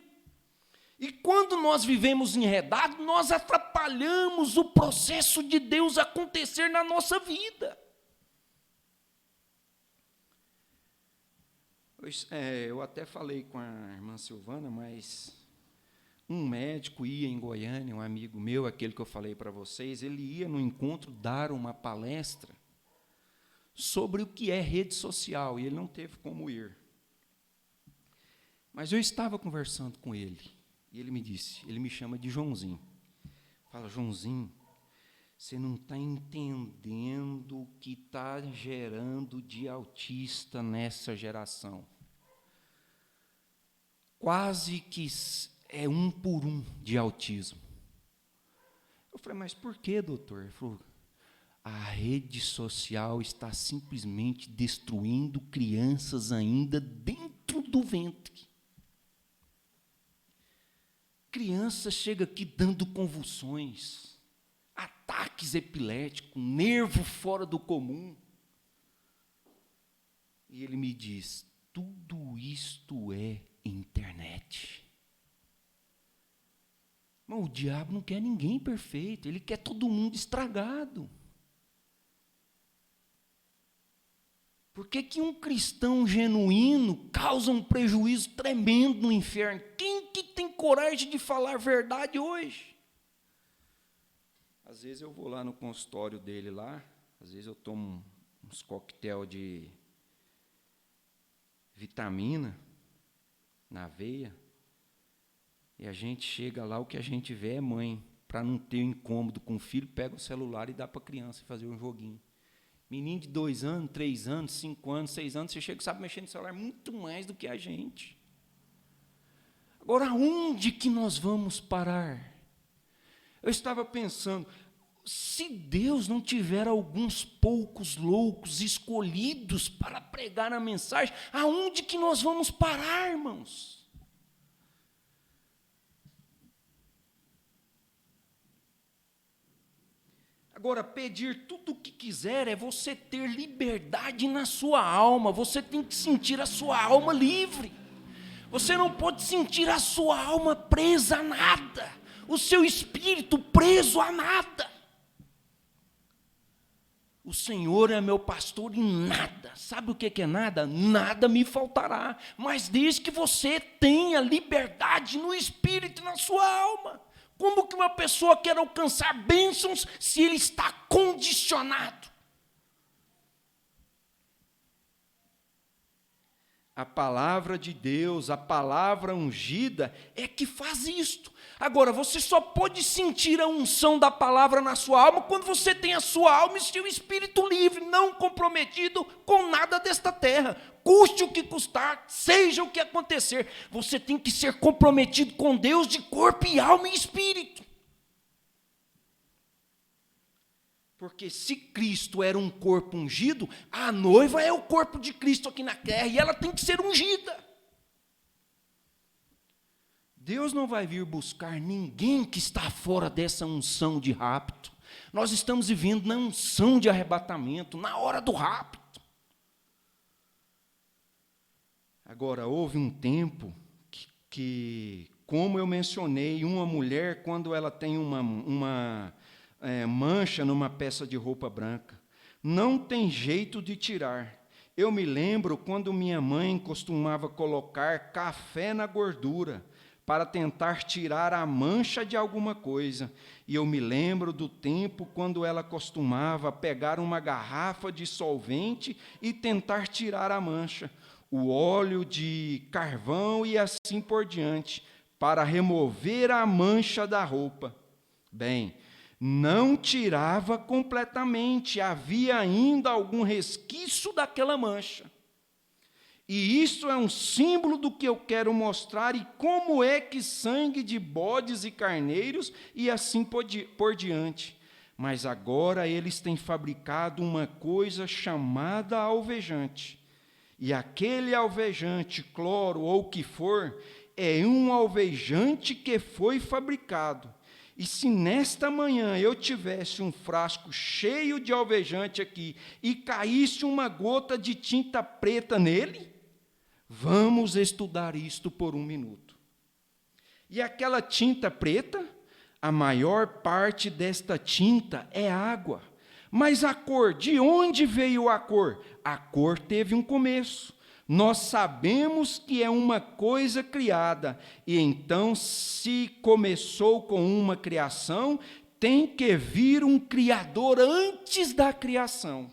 E quando nós vivemos enredados, nós atrapalhamos o processo de Deus acontecer na nossa vida. Eu até falei com a irmã Silvana, mas um médico ia em Goiânia, um amigo meu, aquele que eu falei para vocês, ele ia no encontro dar uma palestra sobre o que é rede social, e ele não teve como ir. Mas eu estava conversando com ele, e ele me disse, ele me chama de Joãozinho. Fala: Joãozinho, você não está entendendo o que está gerando de autista nessa geração. Quase que é 1 por 1 de autismo. Eu falei: mas por quê, doutor? Ele falou: a rede social está simplesmente destruindo crianças ainda dentro do ventre. Criança chega aqui dando convulsões, ataques epiléticos, nervo fora do comum. E ele me diz: tudo isto é internet. Mas o diabo não quer ninguém perfeito, ele quer todo mundo estragado. Por que um cristão genuíno causa um prejuízo tremendo no inferno? Quem que tem coragem de falar a verdade hoje? Às vezes eu vou lá no consultório dele lá, às vezes eu tomo uns coquetel de vitamina na veia, e a gente chega lá, o que a gente vê é mãe, para não ter um incômodo com o filho, pega o celular e dá para a criança fazer um joguinho. Menino de 2 anos, 3 anos, 5 anos, 6 anos, você chega e sabe mexer no celular muito mais do que a gente. Agora, aonde que nós vamos parar? Eu estava pensando, se Deus não tiver alguns poucos loucos escolhidos para pregar a mensagem, aonde que nós vamos parar, irmãos? Agora, pedir tudo o que quiser é você ter liberdade na sua alma. Você tem que sentir a sua alma livre. Você não pode sentir a sua alma presa a nada. O seu espírito preso a nada. O Senhor é meu pastor e nada. Sabe o que é nada? Nada me faltará. Mas desde que você tenha liberdade no espírito e na sua alma. Como que uma pessoa quer alcançar bênçãos se ele está condicionado? A palavra de Deus, a palavra ungida, é que faz isto. Agora, você só pode sentir a unção da palavra na sua alma quando você tem a sua alma e seu espírito livre, não comprometido com nada desta terra. Custe o que custar, seja o que acontecer, você tem que ser comprometido com Deus de corpo e alma e espírito. Porque se Cristo era um corpo ungido, a noiva é o corpo de Cristo aqui na terra, e ela tem que ser ungida. Deus não vai vir buscar ninguém que está fora dessa unção de rapto. Nós estamos vivendo na unção de arrebatamento, na hora do rapto. Agora, houve um tempo que como eu mencionei, uma mulher, quando ela tem uma mancha numa peça de roupa branca, não tem jeito de tirar. Eu me lembro quando minha mãe costumava colocar café na gordura para tentar tirar a mancha de alguma coisa. E eu me lembro do tempo quando ela costumava pegar uma garrafa de solvente e tentar tirar a mancha, o óleo de carvão e assim por diante, para remover a mancha da roupa. Bem, não tirava completamente, havia ainda algum resquício daquela mancha. E isso é um símbolo do que eu quero mostrar e como é que sangue de bodes e carneiros e assim por diante. Mas agora eles têm fabricado uma coisa chamada alvejante. E aquele alvejante, cloro ou o que for, é um alvejante que foi fabricado. E se nesta manhã eu tivesse um frasco cheio de alvejante aqui e caísse uma gota de tinta preta nele, vamos estudar isto por um minuto. E aquela tinta preta, a maior parte desta tinta é água. Mas a cor, de onde veio a cor? A cor teve um começo. Nós sabemos que é uma coisa criada, e então, se começou com uma criação, tem que vir um Criador antes da criação.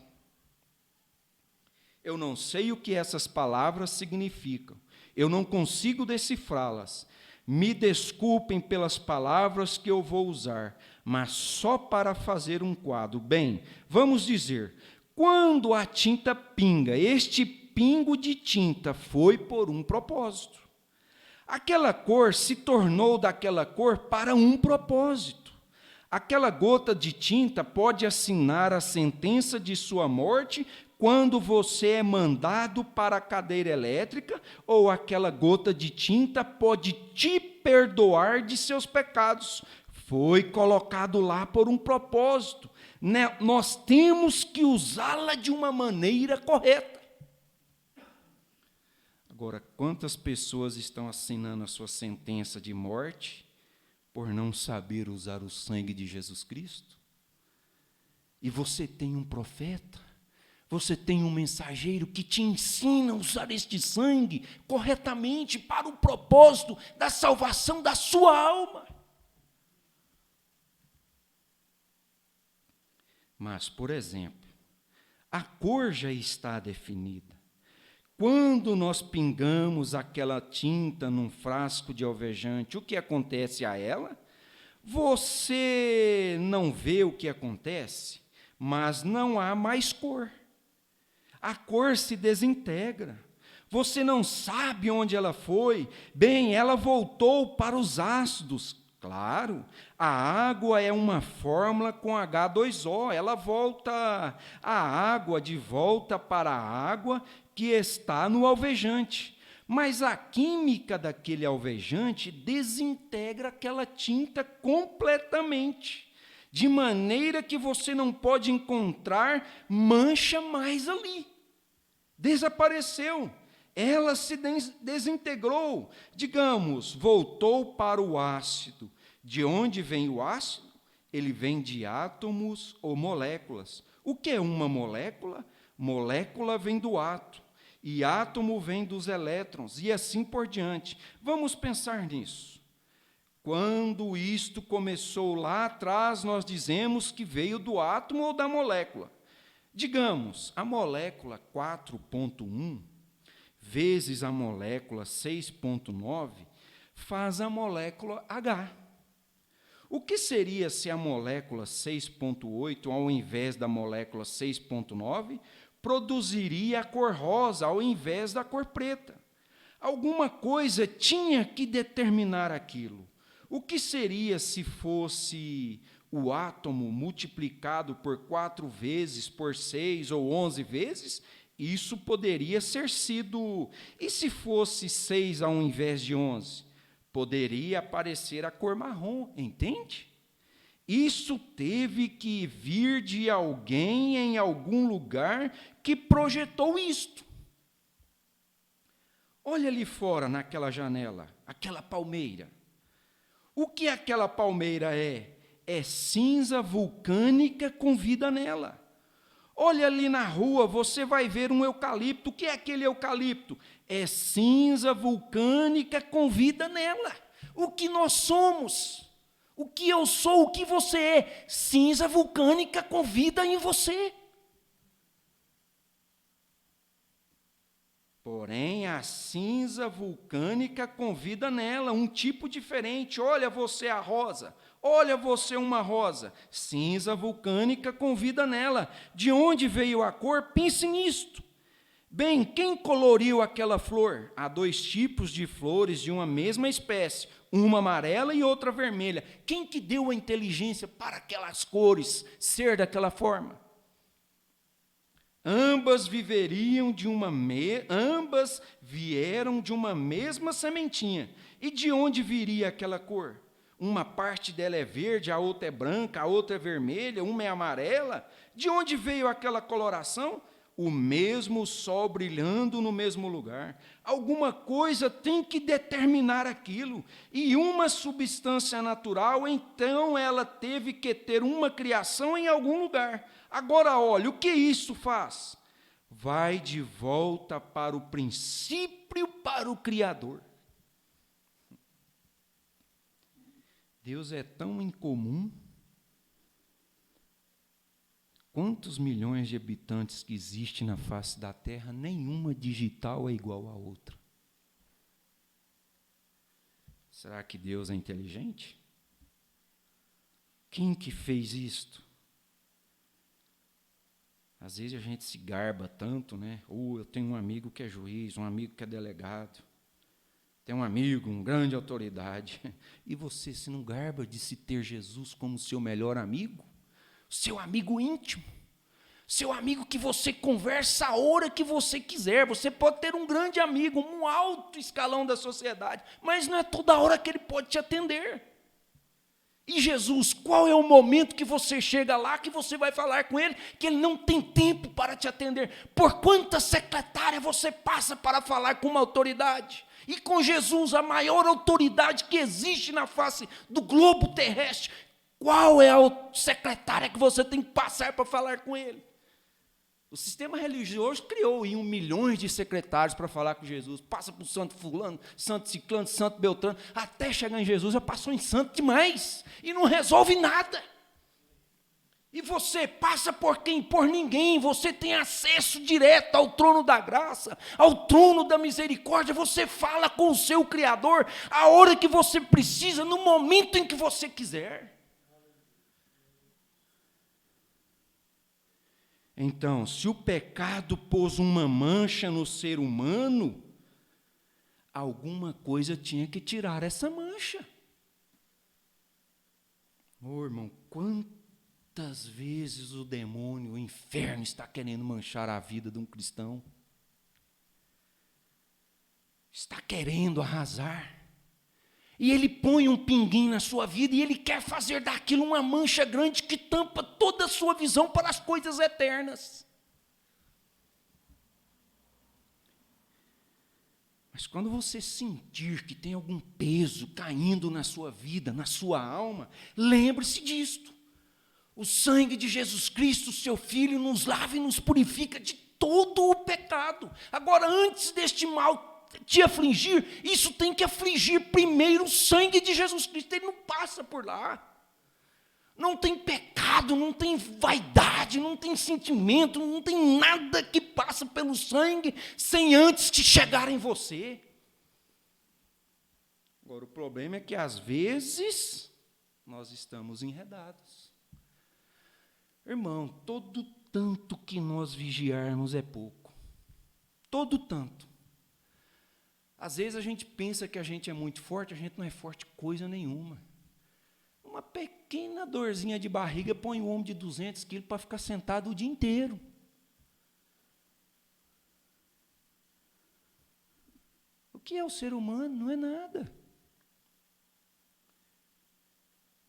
Eu não sei o que essas palavras significam, eu não consigo decifrá-las. Me desculpem pelas palavras que eu vou usar, mas só para fazer um quadro. Bem, vamos dizer, quando a tinta pinga, este pingo de tinta foi por um propósito. Aquela cor se tornou daquela cor para um propósito. Aquela gota de tinta pode assinar a sentença de sua morte quando você é mandado para a cadeira elétrica, ou aquela gota de tinta pode te perdoar de seus pecados. Foi colocado lá por um propósito. Nós temos que usá-la de uma maneira correta. Agora, quantas pessoas estão assinando a sua sentença de morte por não saber usar o sangue de Jesus Cristo? E você tem um profeta, você tem um mensageiro que te ensina a usar este sangue corretamente para o propósito da salvação da sua alma. Mas, por exemplo, a cor já está definida. Quando nós pingamos aquela tinta num frasco de alvejante, o que acontece a ela? Você não vê o que acontece, mas não há mais cor. A cor se desintegra. Você não sabe onde ela foi. Bem, ela voltou para os ácidos. Claro, a água é uma fórmula com H2O. Ela volta a água de volta para a água que está no alvejante. Mas a química daquele alvejante desintegra aquela tinta completamente, de maneira que você não pode encontrar mancha mais ali. Desapareceu. Ela se desintegrou. Digamos, voltou para o ácido. De onde vem o ácido? Ele vem de átomos ou moléculas. O que é uma molécula? Molécula vem do átomo. E átomo vem dos elétrons, e assim por diante. Vamos pensar nisso. Quando isto começou lá atrás, nós dizemos que veio do átomo ou da molécula. Digamos, a molécula 4.1 vezes a molécula 6.9 faz a molécula H. O que seria se a molécula 6.8, ao invés da molécula 6.9, produziria a cor rosa ao invés da cor preta? Alguma coisa tinha que determinar aquilo. O que seria se fosse o átomo multiplicado por 4 vezes, por 6 ou 11 vezes? Isso poderia ser sido... E se fosse 6 ao invés de 11? poderia aparecer a cor marrom, entende? Isso teve que vir de alguém em algum lugar que projetou isto. Olha ali fora, naquela janela, aquela palmeira. O que aquela palmeira é? É cinza vulcânica com vida nela. Olha ali na rua, você vai ver um eucalipto. O que é aquele eucalipto? É cinza vulcânica com vida nela. O que nós somos, o que eu sou, o que você é, cinza vulcânica com vida em você. Porém, a cinza vulcânica com vida nela, um tipo diferente. Olha você a rosa, olha você uma rosa, cinza vulcânica com vida nela. De onde veio a cor? Pense nisto. Bem, quem coloriu aquela flor? Há dois tipos de flores de uma mesma espécie, uma amarela e outra vermelha. Quem que deu a inteligência para aquelas cores ser daquela forma? Ambas vieram de uma mesma sementinha. E de onde viria aquela cor? Uma parte dela é verde, a outra é branca, a outra é vermelha, uma é amarela. De onde veio aquela coloração? O mesmo sol brilhando no mesmo lugar. Alguma coisa tem que determinar aquilo. E uma substância natural, então ela teve que ter uma criação em algum lugar. Agora, olha, o que isso faz? Vai de volta para o princípio, para o Criador. Deus é tão incomum. Quantos milhões de habitantes que existem na face da Terra, nenhuma digital é igual à outra. Será que Deus é inteligente? Quem que fez isto? Às vezes a gente se garba tanto, né? Eu tenho um amigo que é juiz, um amigo que é delegado, tenho um amigo, uma grande autoridade. E você se não garba de se ter Jesus como seu melhor amigo? Seu amigo íntimo, seu amigo que você conversa a hora que você quiser. Você pode ter um grande amigo, um alto escalão da sociedade, mas não é toda hora que ele pode te atender. E Jesus, qual é o momento que você chega lá, que você vai falar com ele, que ele não tem tempo para te atender? Por quantas secretárias você passa para falar com uma autoridade? E com Jesus, a maior autoridade que existe na face do globo terrestre, qual é a secretária que você tem que passar para falar com ele? O sistema religioso criou 1 milhão de secretários para falar com Jesus. Passa por santo fulano, santo ciclano, santo beltrano, até chegar em Jesus já passou em santo demais e não resolve nada. E você passa por quem? Por ninguém. Você tem acesso direto ao trono da graça, ao trono da misericórdia. Você fala com o seu Criador a hora que você precisa, no momento em que você quiser. Então, se o pecado pôs uma mancha no ser humano, alguma coisa tinha que tirar essa mancha. Irmão, quantas vezes o demônio, o inferno está querendo manchar a vida de um cristão? Está querendo arrasar. E ele põe um pinguim na sua vida e ele quer fazer daquilo uma mancha grande que tampa toda a sua visão para as coisas eternas. Mas quando você sentir que tem algum peso caindo na sua vida, na sua alma, lembre-se disto. O sangue de Jesus Cristo, seu Filho, nos lava e nos purifica de todo o pecado. Agora, antes deste mal te afligir, isso tem que afligir primeiro o sangue de Jesus Cristo. Ele não passa por lá. Não tem pecado, não tem vaidade, não tem sentimento, não tem nada que passa pelo sangue sem antes que chegar em você. Agora, o problema é que às vezes nós estamos enredados. Irmão, todo tanto que nós vigiarmos é pouco. Todo tanto. Às vezes a gente pensa que a gente é muito forte, a gente não é forte coisa nenhuma. Uma pequena dorzinha de barriga põe um homem de 200 quilos para ficar sentado o dia inteiro. O que é o ser humano? Não é nada.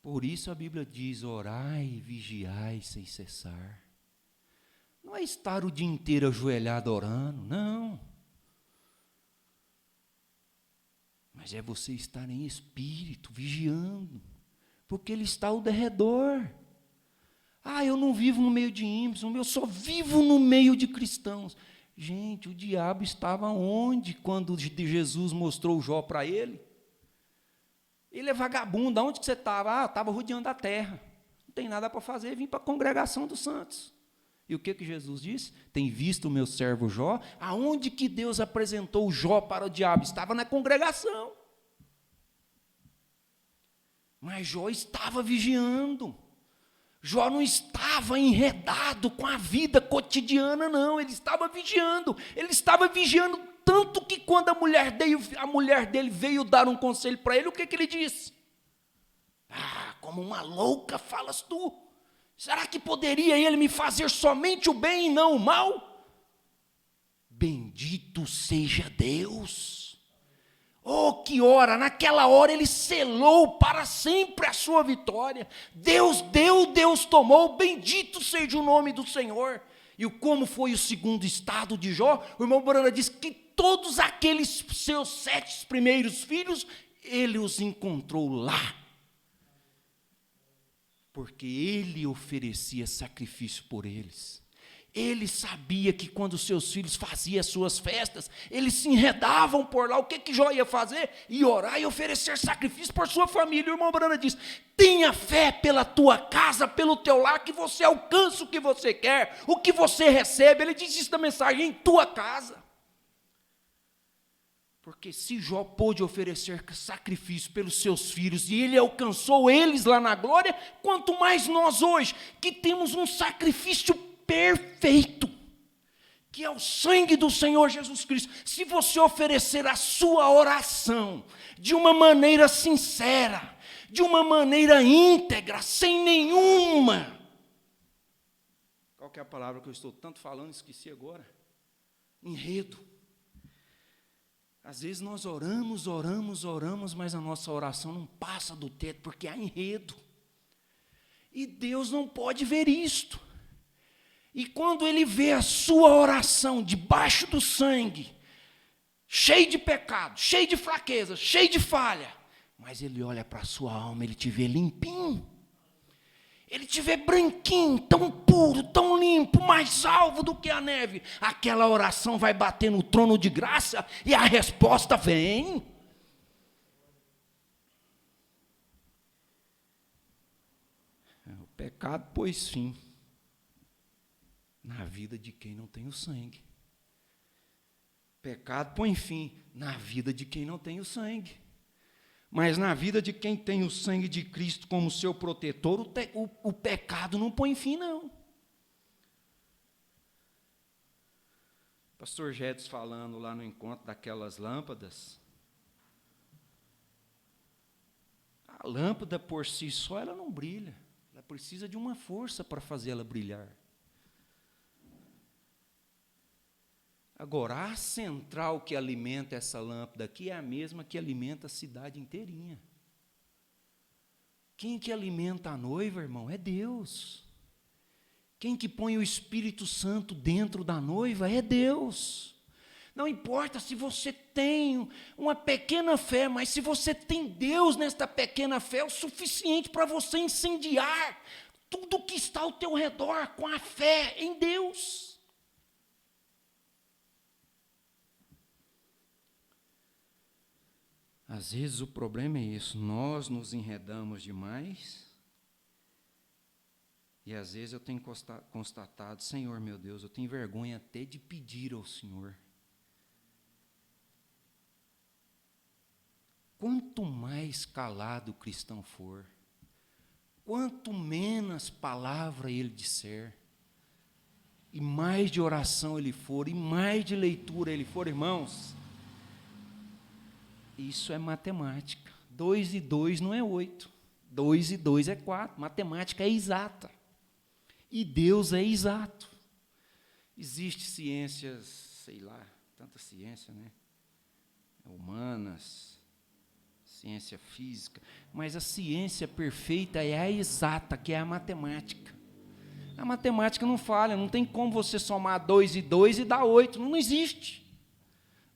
Por isso a Bíblia diz: orai e vigiai sem cessar. Não é estar o dia inteiro ajoelhado orando, não. Mas é você estar em espírito, vigiando, porque Ele está ao derredor. Eu não vivo no meio de ímpios, eu só vivo no meio de cristãos. Gente, o diabo estava onde quando Jesus mostrou Jó para ele? Ele é vagabundo, aonde que você estava? Estava rodeando a terra, não tem nada para fazer, vim para a congregação dos santos. E o que Jesus disse? Tem visto o meu servo Jó? Aonde que Deus apresentou Jó para o diabo? Estava na congregação. Mas Jó estava vigiando. Jó não estava enredado com a vida cotidiana, não. Ele estava vigiando. Ele estava vigiando tanto que quando a mulher dele veio dar um conselho para ele, o que ele disse? Como uma louca falas tu. Será que poderia ele me fazer somente o bem e não o mal? Bendito seja Deus. Oh, que hora! Naquela hora ele selou para sempre a sua vitória. Deus deu, Deus tomou, bendito seja o nome do Senhor. E como foi o segundo estado de Jó? O irmão Borana diz que todos aqueles seus 7 primeiros filhos, ele os encontrou lá. Porque ele oferecia sacrifício por eles. Ele sabia que quando seus filhos faziam as suas festas, eles se enredavam por lá. O que Jó ia fazer? Ia orar e oferecer sacrifício por sua família. O irmão Brana diz: tenha fé pela tua casa, pelo teu lar, que você alcança o que você quer, o que você recebe. Ele diz isso na mensagem: em tua casa. Porque se Jó pôde oferecer sacrifício pelos seus filhos e ele alcançou eles lá na glória, quanto mais nós hoje, que temos um sacrifício perfeito, que é o sangue do Senhor Jesus Cristo. Se você oferecer a sua oração de uma maneira sincera, de uma maneira íntegra, sem nenhuma... Qual que é a palavra que eu estou tanto falando, esqueci agora? Enredo. Às vezes nós oramos, mas a nossa oração não passa do teto, porque há enredo. E Deus não pode ver isto. E quando Ele vê a sua oração debaixo do sangue, cheio de pecado, cheio de fraqueza, cheio de falha, mas Ele olha para a sua alma, Ele te vê limpinho. Ele te vê branquinho, tão puro, tão limpo, mais alvo do que a neve. Aquela oração vai bater no trono de graça e a resposta vem. O pecado pôs fim na vida de quem não tem o sangue. O pecado põe fim na vida de quem não tem o sangue. Mas na vida de quem tem o sangue de Cristo como seu protetor, o pecado não põe fim, não. Pastor Jedson falando lá no encontro daquelas lâmpadas. A lâmpada por si só, ela não brilha. Ela precisa de uma força para fazer ela brilhar. Agora, a central que alimenta essa lâmpada aqui é a mesma que alimenta a cidade inteirinha. Quem que alimenta a noiva, irmão? É Deus. Quem que põe o Espírito Santo dentro da noiva? É Deus. Não importa se você tem uma pequena fé, mas se você tem Deus nesta pequena fé, é o suficiente para você incendiar tudo que está ao teu redor com a fé em Deus. Às vezes o problema é isso, nós nos enredamos demais, e às vezes eu tenho constatado: Senhor meu Deus, eu tenho vergonha até de pedir ao Senhor. Quanto mais calado o cristão for, quanto menos palavra ele disser, e mais de oração ele for, e mais de leitura ele for, irmãos, isso é matemática. 2 e 2 não é 8. 2 e 2 é 4. Matemática é exata. E Deus é exato. Existem ciências, sei lá, tanta ciência, né? Humanas, ciência física, mas a ciência perfeita é a exata, que é a matemática. A matemática não falha, não tem como você somar 2 e 2 e dar 8, não existe.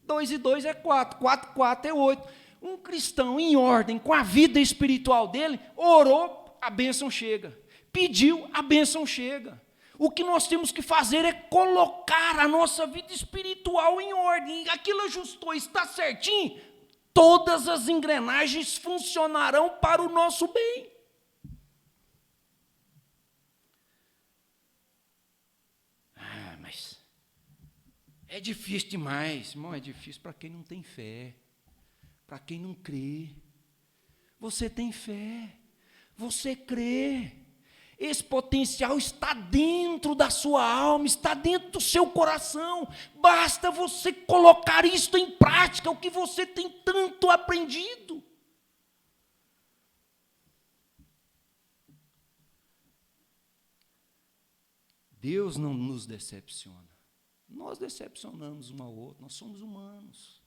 2 e 2 é 4, 4, 4 é 8. Um cristão em ordem, com a vida espiritual dele, orou, a bênção chega. Pediu, a bênção chega. O que nós temos que fazer é colocar a nossa vida espiritual em ordem. Aquilo ajustou, está certinho, todas as engrenagens funcionarão para o nosso bem. Mas é difícil demais. Irmão, é difícil para quem não tem fé, para quem não crê. Você tem fé, você crê. Esse potencial está dentro da sua alma, está dentro do seu coração. Basta você colocar isso em prática, o que você tem tanto aprendido. Deus não nos decepciona. Nós decepcionamos um ao outro, nós somos humanos.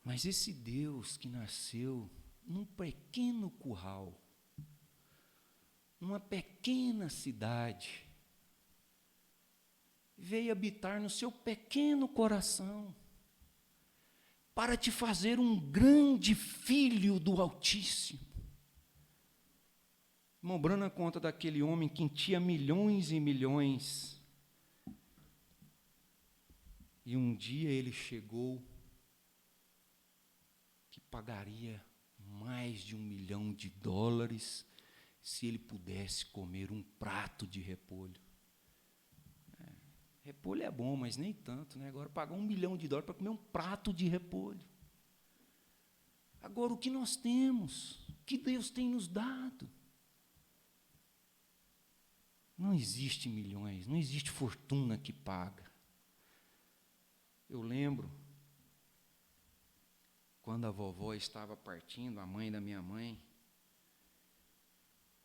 Mas esse Deus que nasceu num pequeno curral, numa pequena cidade, veio habitar no seu pequeno coração, para te fazer um grande filho do Altíssimo. Irmão Branham conta daquele homem que tinha milhões e milhões, e um dia ele chegou que pagaria mais de $1 milhão se ele pudesse comer um prato de repolho. Repolho é bom, mas nem tanto, né? Agora pagar $1 milhão para comer um prato de repolho. Agora, o que nós temos, o que Deus tem nos dado? Não existe milhões, não existe fortuna que paga. Eu lembro, quando a vovó estava partindo, a mãe da minha mãe,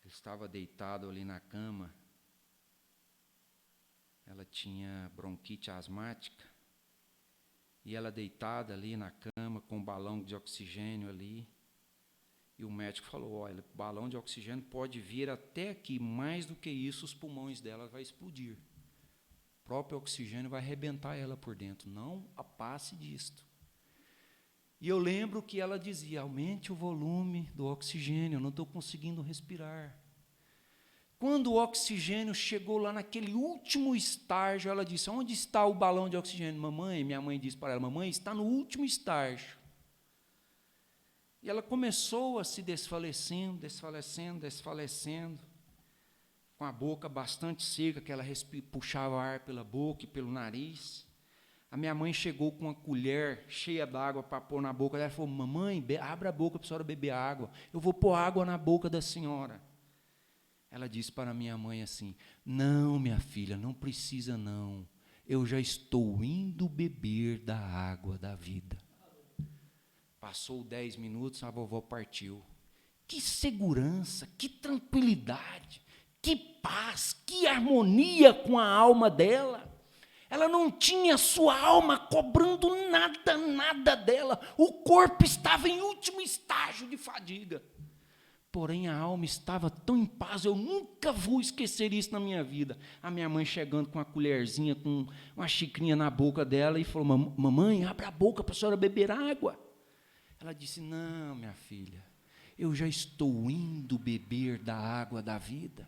ele estava deitado ali na cama, ela tinha bronquite asmática, e ela deitada ali na cama, com um balão de oxigênio ali, e o médico falou, olha, o balão de oxigênio pode vir até aqui, mais do que isso, os pulmões dela vai explodir. O próprio oxigênio vai arrebentar ela por dentro, não a passe disto. E eu lembro que ela dizia, aumente o volume do oxigênio, eu não estou conseguindo respirar. Quando o oxigênio chegou lá naquele último estágio, ela disse, onde está o balão de oxigênio? Mamãe, minha mãe disse para ela, mamãe, está no último estágio. E ela começou a se desfalecendo, com a boca bastante seca, que ela puxava ar pela boca e pelo nariz. A minha mãe chegou com uma colher cheia d'água para pôr na boca dela. Ela falou, mamãe, abra a boca para a senhora beber água. Eu vou pôr água na boca da senhora. Ela disse para minha mãe assim, não, minha filha, não precisa não. Eu já estou indo beber da água da vida. Passou 10 minutos, a vovó partiu. Que segurança, que tranquilidade, que paz, que harmonia com a alma dela. Ela não tinha sua alma cobrando nada dela. O corpo estava em último estágio de fadiga. Porém, a alma estava tão em paz, eu nunca vou esquecer isso na minha vida. A minha mãe chegando com uma colherzinha, com uma xicrinha na boca dela e falou, mamãe, abra a boca para a senhora beber água. Ela disse, não, minha filha, eu já estou indo beber da água da vida.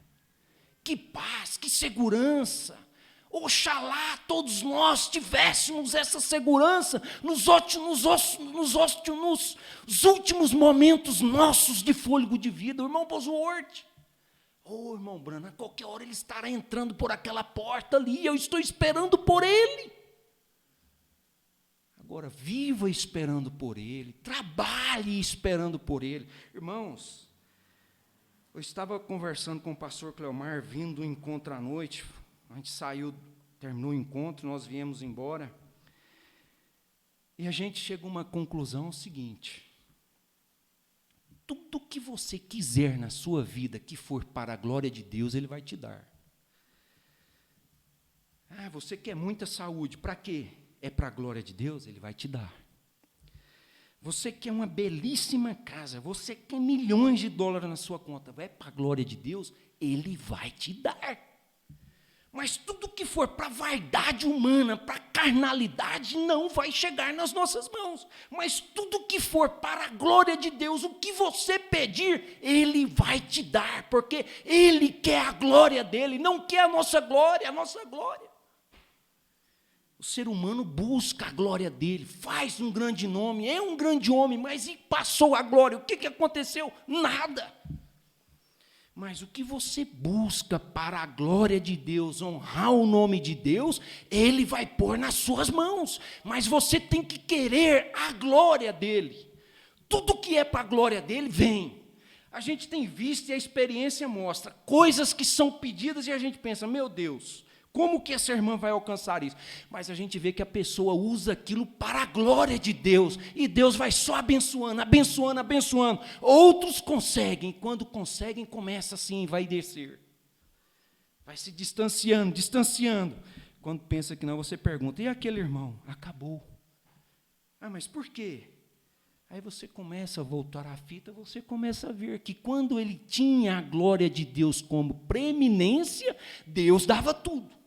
Que paz, que segurança. Oxalá todos nós tivéssemos essa segurança nos últimos momentos nossos de fôlego de vida. O irmão Bosworth, irmão Branham, a qualquer hora ele estará entrando por aquela porta ali, eu estou esperando por ele. Agora, viva esperando por ele, trabalhe esperando por ele. Irmãos, eu estava conversando com o pastor Cleomar, vindo do encontro à noite. A gente saiu, terminou o encontro, nós viemos embora. E a gente chegou a uma conclusão seguinte. Tudo que você quiser na sua vida que for para a glória de Deus, Ele vai te dar. Você quer muita saúde, para quê? É para a glória de Deus, Ele vai te dar. Você quer uma belíssima casa, você quer milhões de dólares na sua conta, vai para a glória de Deus, Ele vai te dar. Mas tudo que for para vaidade humana, para carnalidade, não vai chegar nas nossas mãos. Mas tudo que for para a glória de Deus, o que você pedir, Ele vai te dar, porque Ele quer a glória dEle, não quer a nossa glória, O ser humano busca a glória dele, faz um grande nome, é um grande homem, mas e passou a glória? O que aconteceu? Nada. Mas o que você busca para a glória de Deus, honrar o nome de Deus, Ele vai pôr nas suas mãos. Mas você tem que querer a glória dEle. Tudo que é para a glória dEle, vem. A gente tem visto e a experiência mostra coisas que são pedidas e a gente pensa, meu Deus, como que essa irmã vai alcançar isso? Mas a gente vê que a pessoa usa aquilo para a glória de Deus, e Deus vai só abençoando, abençoando, abençoando. Outros conseguem, quando conseguem, começa assim, vai descer. Vai se distanciando, distanciando. Quando pensa que não, você pergunta, e aquele irmão? Acabou. Ah, mas por quê? Aí você começa a voltar à fita, você começa a ver que quando ele tinha a glória de Deus como preeminência, Deus dava tudo.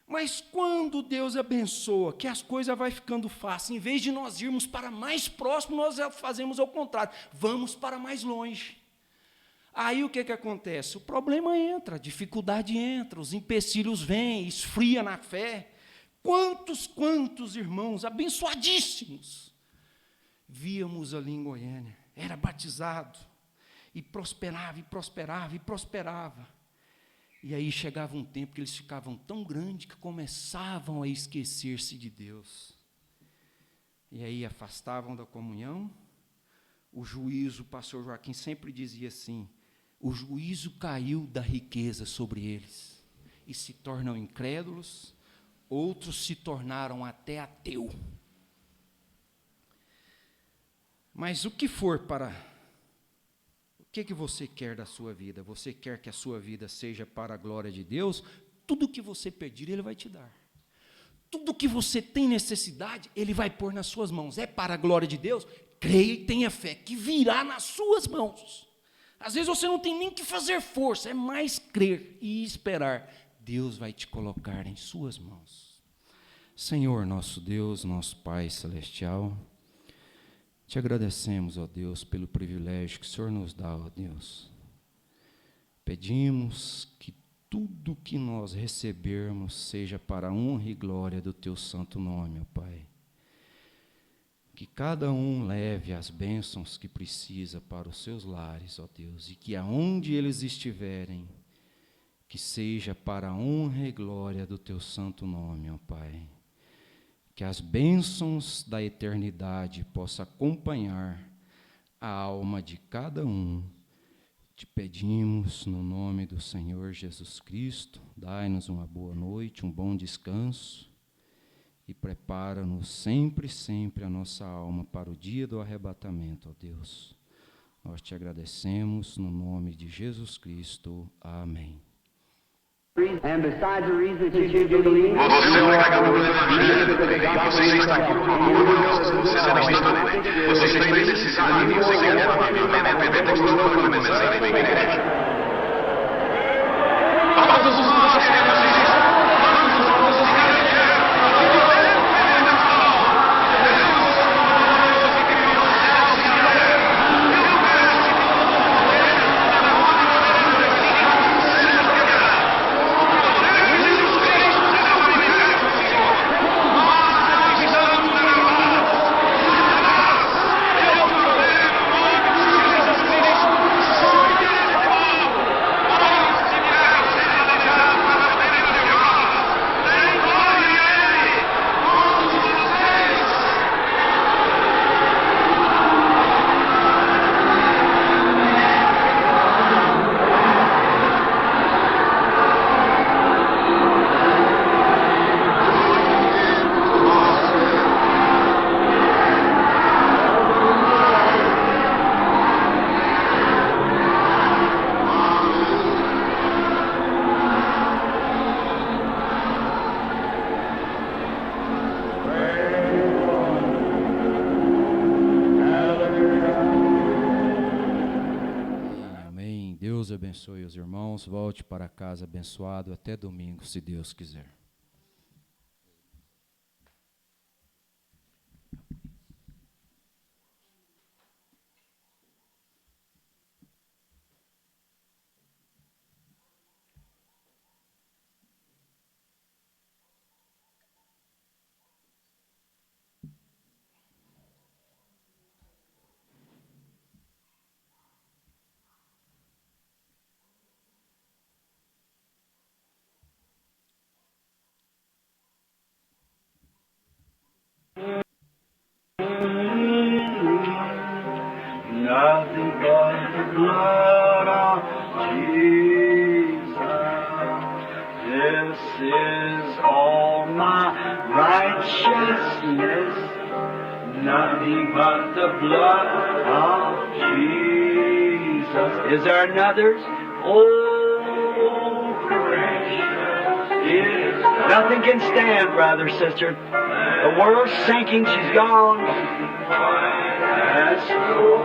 Mas quando Deus abençoa, que as coisas vão ficando fáceis, em vez de nós irmos para mais próximo, nós fazemos ao contrário, vamos para mais longe. Aí o que acontece? O problema entra, a dificuldade entra, os empecilhos vêm, esfria na fé. Quantos irmãos abençoadíssimos víamos ali em Goiânia, era batizado, e prosperava, e prosperava, e prosperava. E aí chegava um tempo que eles ficavam tão grandes que começavam a esquecer-se de Deus. E aí afastavam da comunhão. O juízo, o pastor Joaquim sempre dizia assim, o juízo caiu da riqueza sobre eles, e se tornam incrédulos, outros se tornaram até ateu. Mas o que for para... O que você quer da sua vida? Você quer que a sua vida seja para a glória de Deus? Tudo que você pedir, Ele vai te dar. Tudo que você tem necessidade, Ele vai pôr nas suas mãos. É para a glória de Deus? Creia e tenha fé, que virá nas suas mãos. Às vezes você não tem nem que fazer força, é mais crer e esperar. Deus vai te colocar em suas mãos. Senhor, nosso Deus, nosso Pai Celestial, te agradecemos, ó Deus, pelo privilégio que o Senhor nos dá, ó Deus. Pedimos que tudo que nós recebermos seja para a honra e glória do Teu santo nome, ó Pai. Que cada um leve as bênçãos que precisa para os seus lares, ó Deus, e que aonde eles estiverem, que seja para a honra e glória do Teu santo nome, ó Pai. Que as bênçãos da eternidade possam acompanhar a alma de cada um. Te pedimos no nome do Senhor Jesus Cristo, dai-nos uma boa noite, um bom descanso e prepara-nos sempre, sempre a nossa alma para o dia do arrebatamento, ó Deus. Nós te agradecemos no nome de Jesus Cristo. Amém. And besides the reason that you do believe, os irmãos. Volte para casa abençoado. Até domingo, se Deus quiser. Nothing but the blood of Jesus. This is all my righteousness. Nothing but the blood of Jesus. Is there another? Oh, precious is. Nothing can stand, brother, sister. The world's sinking. She's gone. That's no